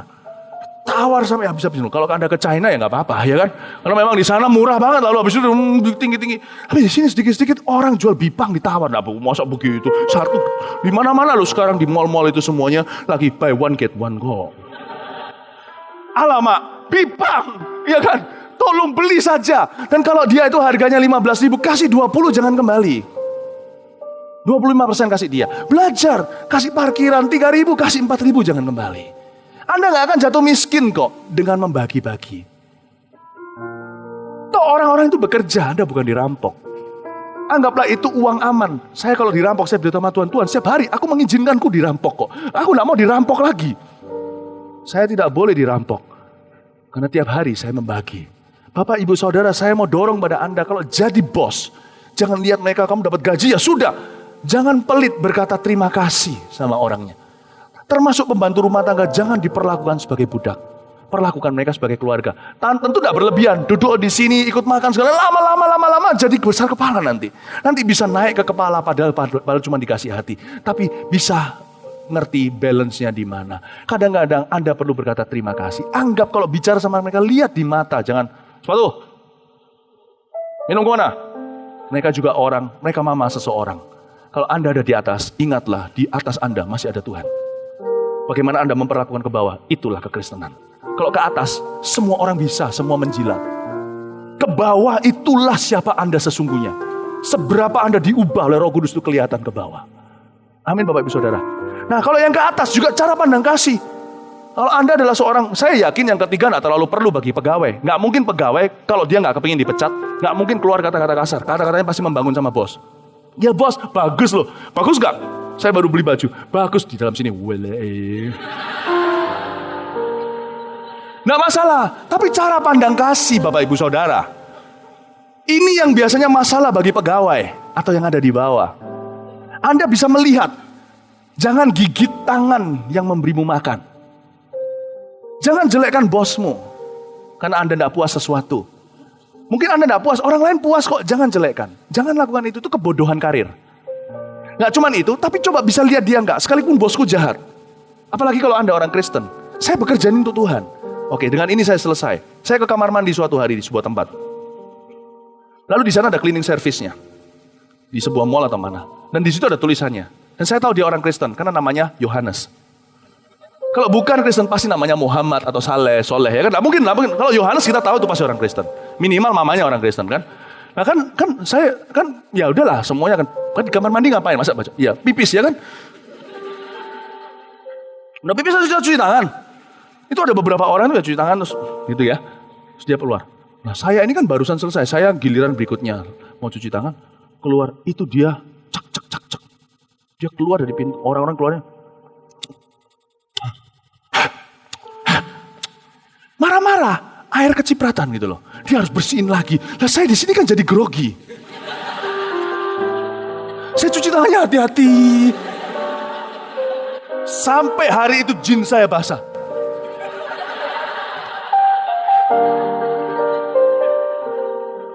Tawar sampai habis-habis. Kalau Anda ke China ya nggak apa-apa, ya kan? Karena memang di sana murah banget, lalu habis itu tinggi-tinggi. Tapi di sini sedikit-sedikit orang jual bipang ditawar. Nah, masa begitu? Satu di mana-mana loh sekarang di mall-mall itu semuanya lagi buy one get one go. Alamak, bipang, ya kan? Tolong beli saja. Dan kalau dia itu harganya 15.000, kasih 20, jangan kembali. 25% kasih dia. Belajar, kasih parkiran 3.000, kasih 4.000, jangan kembali. Anda gak akan jatuh miskin kok dengan membagi-bagi. Toh orang-orang itu bekerja, Anda bukan dirampok. Anggaplah itu uang aman. Saya kalau dirampok, saya beritahu sama Tuhan, setiap hari aku mengizinkanku dirampok kok. Aku gak mau dirampok lagi. Saya tidak boleh dirampok. Karena tiap hari saya membagi. Bapak, Ibu, Saudara, saya mau dorong pada Anda, kalau jadi bos, jangan lihat mereka kamu dapat gaji, ya sudah. Jangan pelit berkata terima kasih sama orangnya. Termasuk pembantu rumah tangga, jangan diperlakukan sebagai budak. Perlakukan mereka sebagai keluarga. Tentu tidak berlebihan. Duduk di sini, ikut makan segala, lama-lama jadi besar kepala nanti. Nanti bisa naik ke kepala padahal cuma dikasih hati. Tapi bisa ngerti balance-nya di mana. Kadang-kadang Anda perlu berkata terima kasih. Anggap kalau bicara sama mereka, lihat di mata. Jangan, sepatu, minum kemana? Mereka juga orang, mereka mama seseorang. Kalau Anda ada di atas, ingatlah di atas Anda masih ada Tuhan. Bagaimana Anda memperlakukan ke bawah, itulah kekristenan. Kalau ke atas, semua orang bisa, semua menjilat. Ke bawah itulah siapa Anda sesungguhnya. Seberapa Anda diubah oleh Roh Kudus itu kelihatan ke bawah. Amin Bapak Ibu Saudara. Nah kalau yang ke atas juga cara pandang kasih. Kalau Anda adalah seorang, saya yakin yang ketiga nggak terlalu perlu bagi pegawai. Nggak mungkin pegawai kalau dia nggak kepingin dipecat, nggak mungkin keluar kata-kata kasar. Kata-katanya pasti membangun sama bos. Ya bos, bagus loh. Bagus nggak? Saya baru beli baju. Bagus di dalam sini. Nggak masalah. Tapi cara pandang kasih Bapak Ibu Saudara. Ini yang biasanya masalah bagi pegawai atau yang ada di bawah. Anda bisa melihat. Jangan gigit tangan yang memberimu makan. Jangan jelekkan bosmu karena Anda tidak puas sesuatu. Mungkin Anda tidak puas, orang lain puas kok. Jangan jelekkan. Jangan lakukan itu kebodohan karir. Gak cuman itu, tapi coba bisa lihat dia enggak. Sekalipun bosku jahat. Apalagi kalau Anda orang Kristen. Saya bekerja untuk Tuhan. Oke, dengan ini saya selesai. Saya ke kamar mandi suatu hari di sebuah tempat. Lalu di sana ada cleaning service-nya. Di sebuah mall atau mana. Dan di situ ada tulisannya. Dan saya tahu dia orang Kristen karena namanya Yohanes. Kalau bukan Kristen pasti namanya Muhammad atau Saleh, Soleh ya kan? Nggak mungkin. Kalau Yohanes kita tahu itu pasti orang Kristen. Minimal mamanya orang Kristen kan? Nah kan saya kan ya udahlah semuanya kan di kamar mandi ngapain? Masa baca? Ya pipis ya kan? Udah pipis harus cuci tangan. Itu ada beberapa orang tuh ya cuci tangan terus gitu ya. Terus dia keluar. Nah saya ini kan barusan selesai. Saya giliran berikutnya mau cuci tangan keluar itu dia cek. Dia keluar dari pintu. Orang-orang keluarnya. Marah-marah, air kecipratan gitu loh. Dia harus bersihin lagi. Lah saya di sini kan jadi grogi. Saya cuci tangannya hati-hati. Sampai hari itu jin saya basah.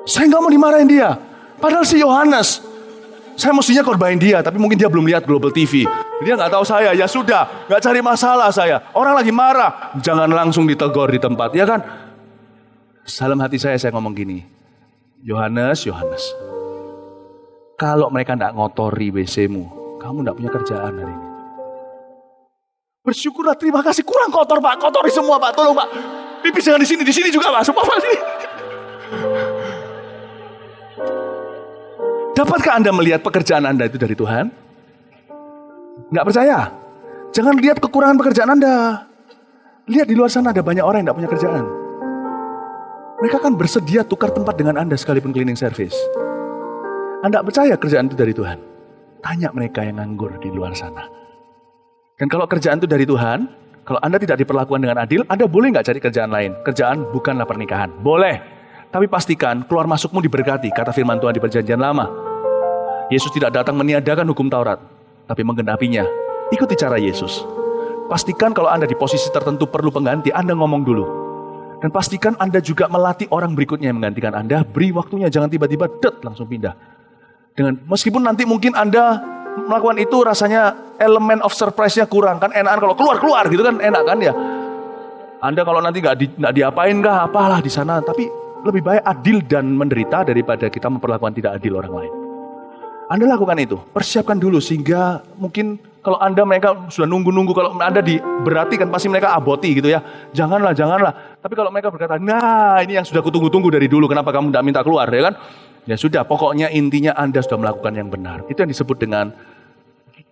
Saya nggak mau dimarahin dia. Padahal si Yohanes, saya mestinya korbanin dia, tapi mungkin dia belum lihat Global TV. Dia nggak tahu saya, ya sudah, nggak cari masalah saya. Orang lagi marah, jangan langsung ditegur di tempat, ya kan? Dalam hati saya ngomong gini, Yohanes, kalau mereka nggak ngotori WC-mu, kamu nggak punya kerjaan hari ini. Bersyukurlah, terima kasih, kurang kotor Pak, kotori semua Pak, tolong Pak. Pipis jangan di sini juga Pak, sumpah Pak sini. Dapatkah Anda melihat pekerjaan Anda itu dari Tuhan? Nggak percaya? Jangan lihat kekurangan pekerjaan Anda. Lihat di luar sana ada banyak orang yang nggak punya kerjaan. Mereka kan bersedia tukar tempat dengan Anda sekalipun cleaning service. Anda percaya kerjaan itu dari Tuhan? Tanya mereka yang nganggur di luar sana. Dan kalau kerjaan itu dari Tuhan, kalau Anda tidak diperlakukan dengan adil, Anda boleh nggak cari kerjaan lain? Kerjaan bukanlah pernikahan. Boleh. Tapi pastikan keluar masukmu diberkati, kata firman Tuhan di Perjanjian Lama. Yesus tidak datang meniadakan hukum Taurat, tapi menggenapinya. Ikuti cara Yesus. Pastikan kalau Anda di posisi tertentu perlu pengganti, Anda ngomong dulu. Dan pastikan Anda juga melatih orang berikutnya yang menggantikan Anda. Beri waktunya, jangan tiba-tiba langsung pindah. Meskipun nanti mungkin Anda melakukan itu rasanya elemen of surprise-nya kurang. Kan enakan kalau keluar gitu kan enak kan ya. Anda kalau nanti nggak diapain kah apalah di sana. Tapi lebih baik adil dan menderita daripada kita memperlakukan tidak adil orang lain. Anda lakukan itu, persiapkan dulu sehingga mungkin kalau mereka sudah nunggu-nunggu, kalau Anda diberati kan pasti mereka aboti gitu ya. Janganlah. Tapi kalau mereka berkata, nah ini yang sudah kutunggu-tunggu dari dulu, kenapa kamu tidak minta keluar ya kan? Ya sudah, pokoknya intinya Anda sudah melakukan yang benar. Itu yang disebut dengan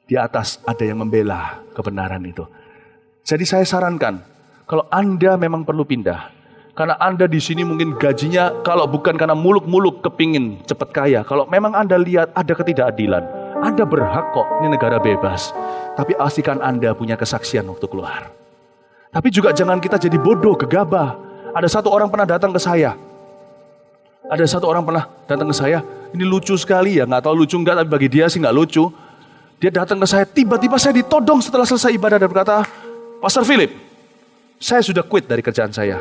di atas ada yang membela kebenaran itu. Jadi saya sarankan, kalau Anda memang perlu pindah, karena Anda di sini mungkin gajinya kalau bukan karena muluk-muluk kepingin cepat kaya. Kalau memang Anda lihat ada ketidakadilan, Anda berhak kok, ini negara bebas. Tapi pastikan Anda punya kesaksian waktu keluar. Tapi juga jangan kita jadi bodoh, gegabah. Ada satu orang pernah datang ke saya. Ini lucu sekali ya, nggak tahu lucu nggak, tapi bagi dia sih nggak lucu. Dia datang ke saya, tiba-tiba saya ditodong setelah selesai ibadah dan berkata, Pastor Philip, saya sudah quit dari kerjaan saya.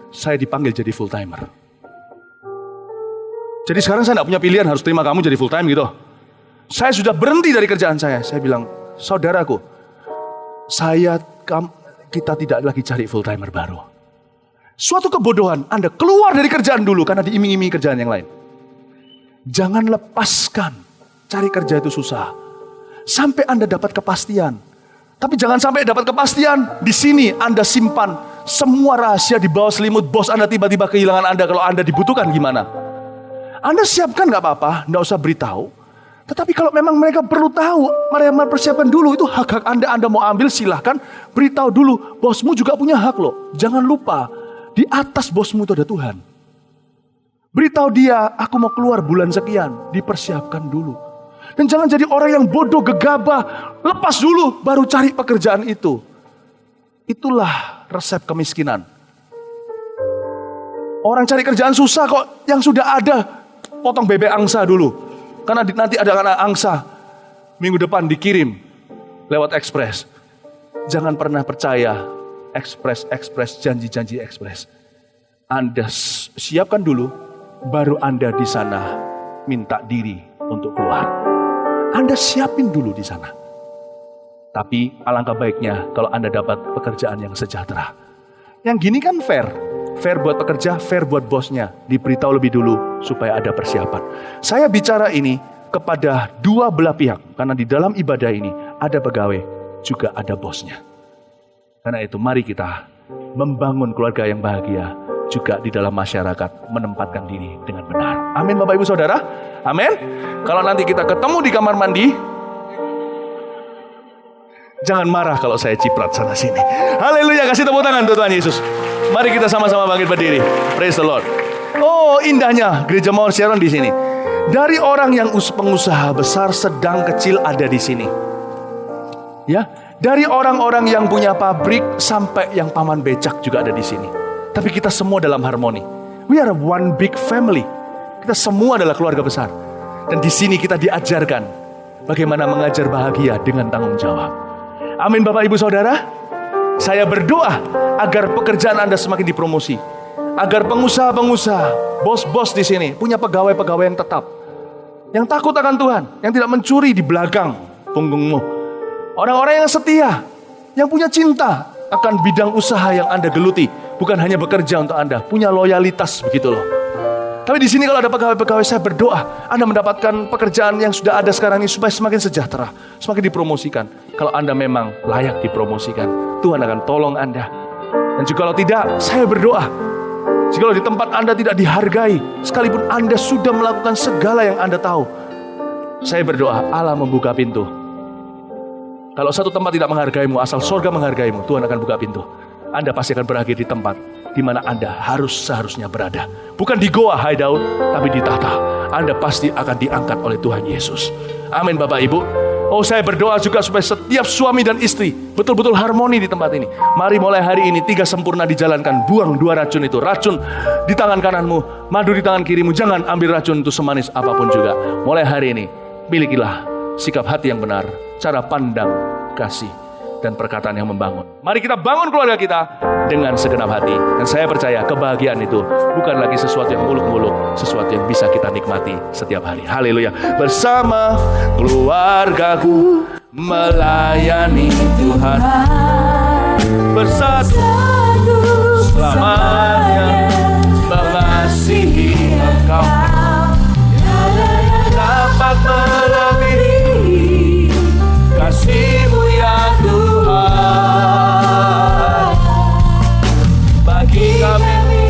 Saya dipanggil jadi full timer. Jadi sekarang saya tidak punya pilihan harus terima kamu jadi full time gitu. Saya sudah berhenti dari kerjaan saya. Saya bilang, saudaraku, kita tidak lagi cari full timer baru. Suatu kebodohan, Anda keluar dari kerjaan dulu karena diiming-imingi kerjaan yang lain. Jangan lepaskan, cari kerja itu susah. Sampai Anda dapat kepastian. Tapi jangan sampai dapat kepastian, di sini Anda simpan semua rahasia di bawah selimut. Bos Anda tiba-tiba kehilangan Anda, kalau Anda dibutuhkan gimana? Anda siapkan gak apa-apa, gak usah beritahu. Tetapi kalau memang mereka perlu tahu, mereka mempersiapkan dulu, itu hak-hak Anda mau ambil silahkan. Beritahu dulu, bosmu juga punya hak loh. Jangan lupa, di atas bosmu itu ada Tuhan. Beritahu dia, aku mau keluar bulan sekian, dipersiapkan dulu. Dan jangan jadi orang yang bodoh, gegabah, lepas dulu, baru cari pekerjaan itu. Itulah resep kemiskinan. Orang cari kerjaan susah kok, yang sudah ada, potong bebek angsa dulu. Karena nanti ada anak angsa, minggu depan dikirim lewat ekspres. Jangan pernah percaya ekspres, janji-janji ekspres. Anda siapkan dulu, baru Anda di sana minta diri untuk keluar. Anda siapin dulu di sana. Tapi alangkah baiknya kalau Anda dapat pekerjaan yang sejahtera. Yang gini kan fair. Fair buat pekerja, fair buat bosnya. Diberitahu lebih dulu supaya ada persiapan. Saya bicara ini kepada dua belah pihak. Karena di dalam ibadah ini ada pegawai, juga ada bosnya. Karena itu mari kita membangun keluarga yang bahagia. Juga di dalam masyarakat menempatkan diri dengan benar. Amin Bapak Ibu Saudara. Amin. Kalau nanti kita ketemu di kamar mandi, jangan marah kalau saya ciprat sana sini. Haleluya, kasih tepuk tangan untuk Tuhan Yesus. Mari kita sama-sama bangkit berdiri. Praise the Lord. Oh, indahnya gereja Mawar Sharon di sini. Dari orang yang pengusaha besar, sedang, kecil ada di sini. Ya, dari orang-orang yang punya pabrik sampai yang paman becak juga ada di sini. Tapi kita semua dalam harmoni. We are one big family. Kita semua adalah keluarga besar. Dan di sini kita diajarkan bagaimana mengajar bahagia dengan tanggung jawab. Amin Bapak Ibu Saudara. Saya berdoa agar pekerjaan Anda semakin dipromosi. Agar pengusaha-pengusaha, bos-bos di sini punya pegawai-pegawai yang tetap. Yang takut akan Tuhan, yang tidak mencuri di belakang punggungmu. Orang-orang yang setia, yang punya cinta akan bidang usaha yang Anda geluti. Bukan hanya bekerja untuk Anda, punya loyalitas begitu loh. Tapi di sini kalau ada pegawai-pegawai, saya berdoa Anda mendapatkan pekerjaan yang sudah ada sekarang ini supaya semakin sejahtera, semakin dipromosikan. Kalau Anda memang layak dipromosikan, Tuhan akan tolong Anda. Dan juga kalau tidak, saya berdoa, jika di tempat Anda tidak dihargai, sekalipun Anda sudah melakukan segala yang Anda tahu, saya berdoa Allah membuka pintu. Kalau satu tempat tidak menghargaimu, asal surga menghargaimu, Tuhan akan buka pintu. Anda pasti akan berakhir di tempat di mana Anda seharusnya berada. Bukan di goa hideout, tapi di tahta. Anda pasti akan diangkat oleh Tuhan Yesus. Amin Bapak Ibu. Oh, saya berdoa juga supaya setiap suami dan istri betul-betul harmoni di tempat ini. Mari mulai hari ini 3 sempurna dijalankan. Buang 2 racun itu. Racun di tangan kananmu, madu di tangan kirimu. Jangan ambil racun itu semanis apapun juga. Mulai hari ini, milikilah sikap hati yang benar, cara pandang, kasih, dan perkataan yang membangun. Mari kita bangun keluarga kita dengan segenap hati. Dan saya percaya kebahagiaan itu bukan lagi sesuatu yang muluk-muluk, sesuatu yang bisa kita nikmati setiap hari. Haleluya. Bersama keluargaku melayani Tuhan, bersatu selamanya mengasihi Engkau. Dapat melebihi kasih-Mu ya Tuhan. Bagi kami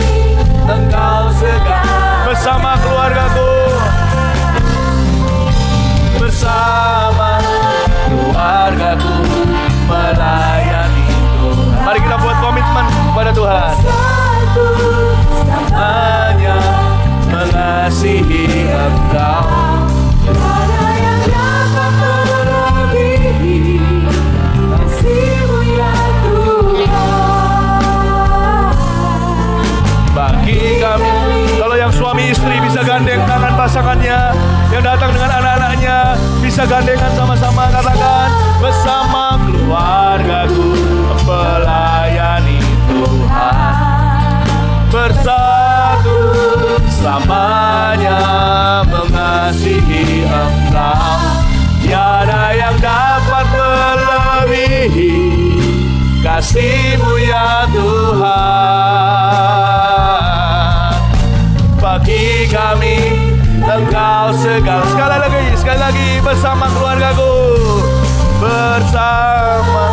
Engkau segala. Bersama keluargaku, bersama keluargaku melayani Tuhan. Mari kita buat komitmen kepada Tuhan. Hanya mengasihi Engkau. Tiada yang dapat melebihi kasih-Mu ya Tuhan. Bagi kami, kalau yang suami istri bisa gandeng tangan pasangannya, yang datang dengan anak-anaknya bisa gandengan sama-sama, katakan bersama keluargaku melayani Tuhan, bersatu selamanya mengasihi Engkau. Tiada yang dapat melebihi kasih-Mu ya Tuhan. Bagi kami Engkau segala. Sekali lagi bersama keluargaku, bersama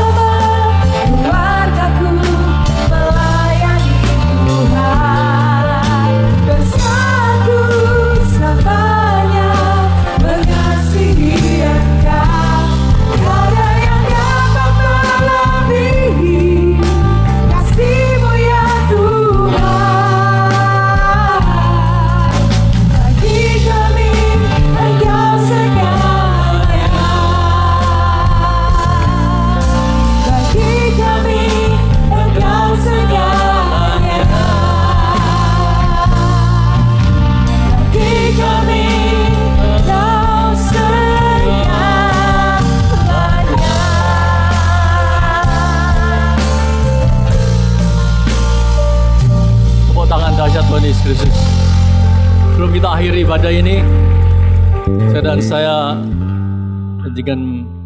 keluargaku melayani Tuhan, bersatu selamanya mengasihi Tuhan Yesus Kristus. Sebelum kita akhiri ibadah ini, saya janjikan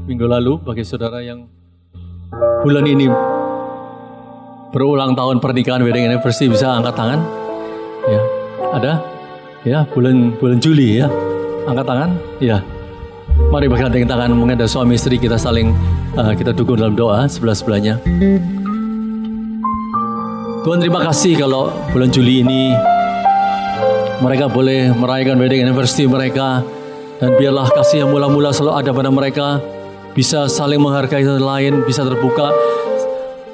minggu lalu bagi saudara yang bulan ini berulang tahun pernikahan, wedding anniversary, bisa angkat tangan. Ya, ada? Ya, bulan Juli ya. Angkat tangan? Ya. Mari bergandeng tangan, mungkin ada suami istri, kita saling kita dukung dalam doa sebelah-sebelahnya. Tuhan, terima kasih kalau bulan Juli ini mereka boleh merayakan wedding anniversary mereka, dan biarlah kasih yang mula-mula selalu ada pada mereka, bisa saling menghargai satu lain, bisa terbuka,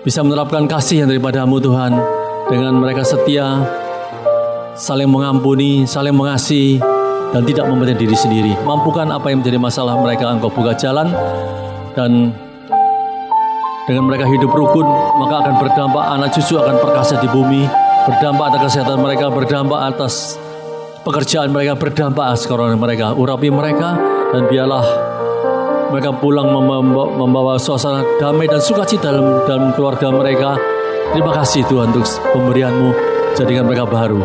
bisa menerapkan kasih yang daripadamu Tuhan, dengan mereka setia, saling mengampuni, saling mengasihi, dan tidak mementingkan diri sendiri. Mampukan apa yang menjadi masalah mereka, Engkau buka jalan, dan dengan mereka hidup rukun, maka akan berdampak, anak cucu akan perkasa di bumi, berdampak atas kesehatan mereka, berdampak atas pekerjaan mereka, berdampak atas kerohanian mereka. Urapi mereka, dan biarlah mereka pulang membawa suasana damai dan sukacita dalam keluarga mereka. Terima kasih Tuhan untuk pemberian-Mu, jadikan mereka baru.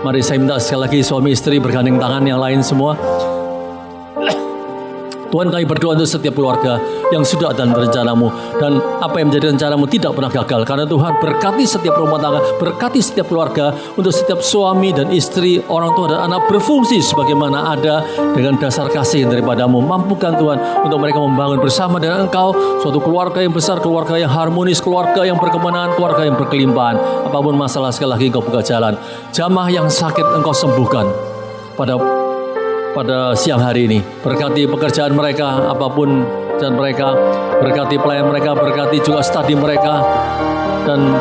Mari saya minta sekali lagi suami istri bergandeng tangan, yang lain semua. Tuhan, kami berdoa untuk setiap keluarga yang sudah ada dalam rencana-Mu, dan apa yang menjadi rencana-Mu tidak pernah gagal, karena Tuhan berkati setiap rumah tangga, berkati setiap keluarga, untuk setiap suami dan istri, orang tua dan anak berfungsi sebagaimana ada dengan dasar kasih yang daripada-Mu. Mampukan Tuhan untuk mereka membangun bersama dengan Engkau suatu keluarga yang besar, keluarga yang harmonis, keluarga yang berkemenangan, keluarga yang berkelimpahan. Apapun masalah, sekali lagi Engkau buka jalan. Jamaah yang sakit Engkau sembuhkan pada siang hari ini. Berkati pekerjaan mereka, apapun dan mereka, berkati pelayan mereka, berkati juga studi mereka, dan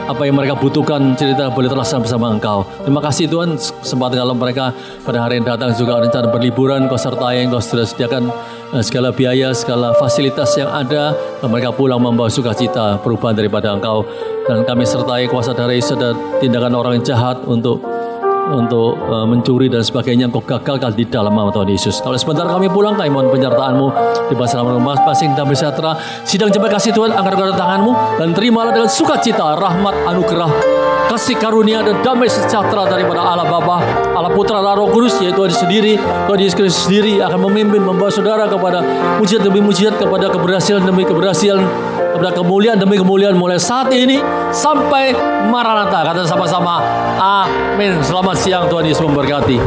apa yang mereka butuhkan, cerita boleh terlaksana bersama Engkau. Terima kasih Tuhan, sempat kalau mereka pada hari yang datang juga rencana berliburan, Engkau sertai, Engkau sudah sediakan segala biaya, segala fasilitas yang ada, dan mereka pulang membawa sukacita, perubahan daripada Engkau. Dan kami sertai kuasa dari Yesus, tindakan orang yang jahat untuk mencuri dan sebagainya, Engkau gagalkan di dalam nama Tuhan Yesus. Kalau sebentar kami pulang, kami mohon penyertaan-Mu di bersama masing-masing dan sejahtera. Sidang jemaat kasih Tuhan, angkat kedua tangan-Mu dan terimalah dengan sukacita rahmat, anugerah, kasih karunia dan damai sejahtera daripada Allah Bapa, Allah Putra, Allah Roh Kudus, yaitu Tuhan sendiri, Tuhan Yesus Kristus sendiri akan memimpin, membawa saudara kepada mujizat demi mujizat, kepada keberhasilan demi keberhasilan, kepada kemuliaan demi kemuliaan, mulai saat ini sampai Maranatha. Kata sama-sama, amin. Selamat siang, Tuhan Yesus memberkati.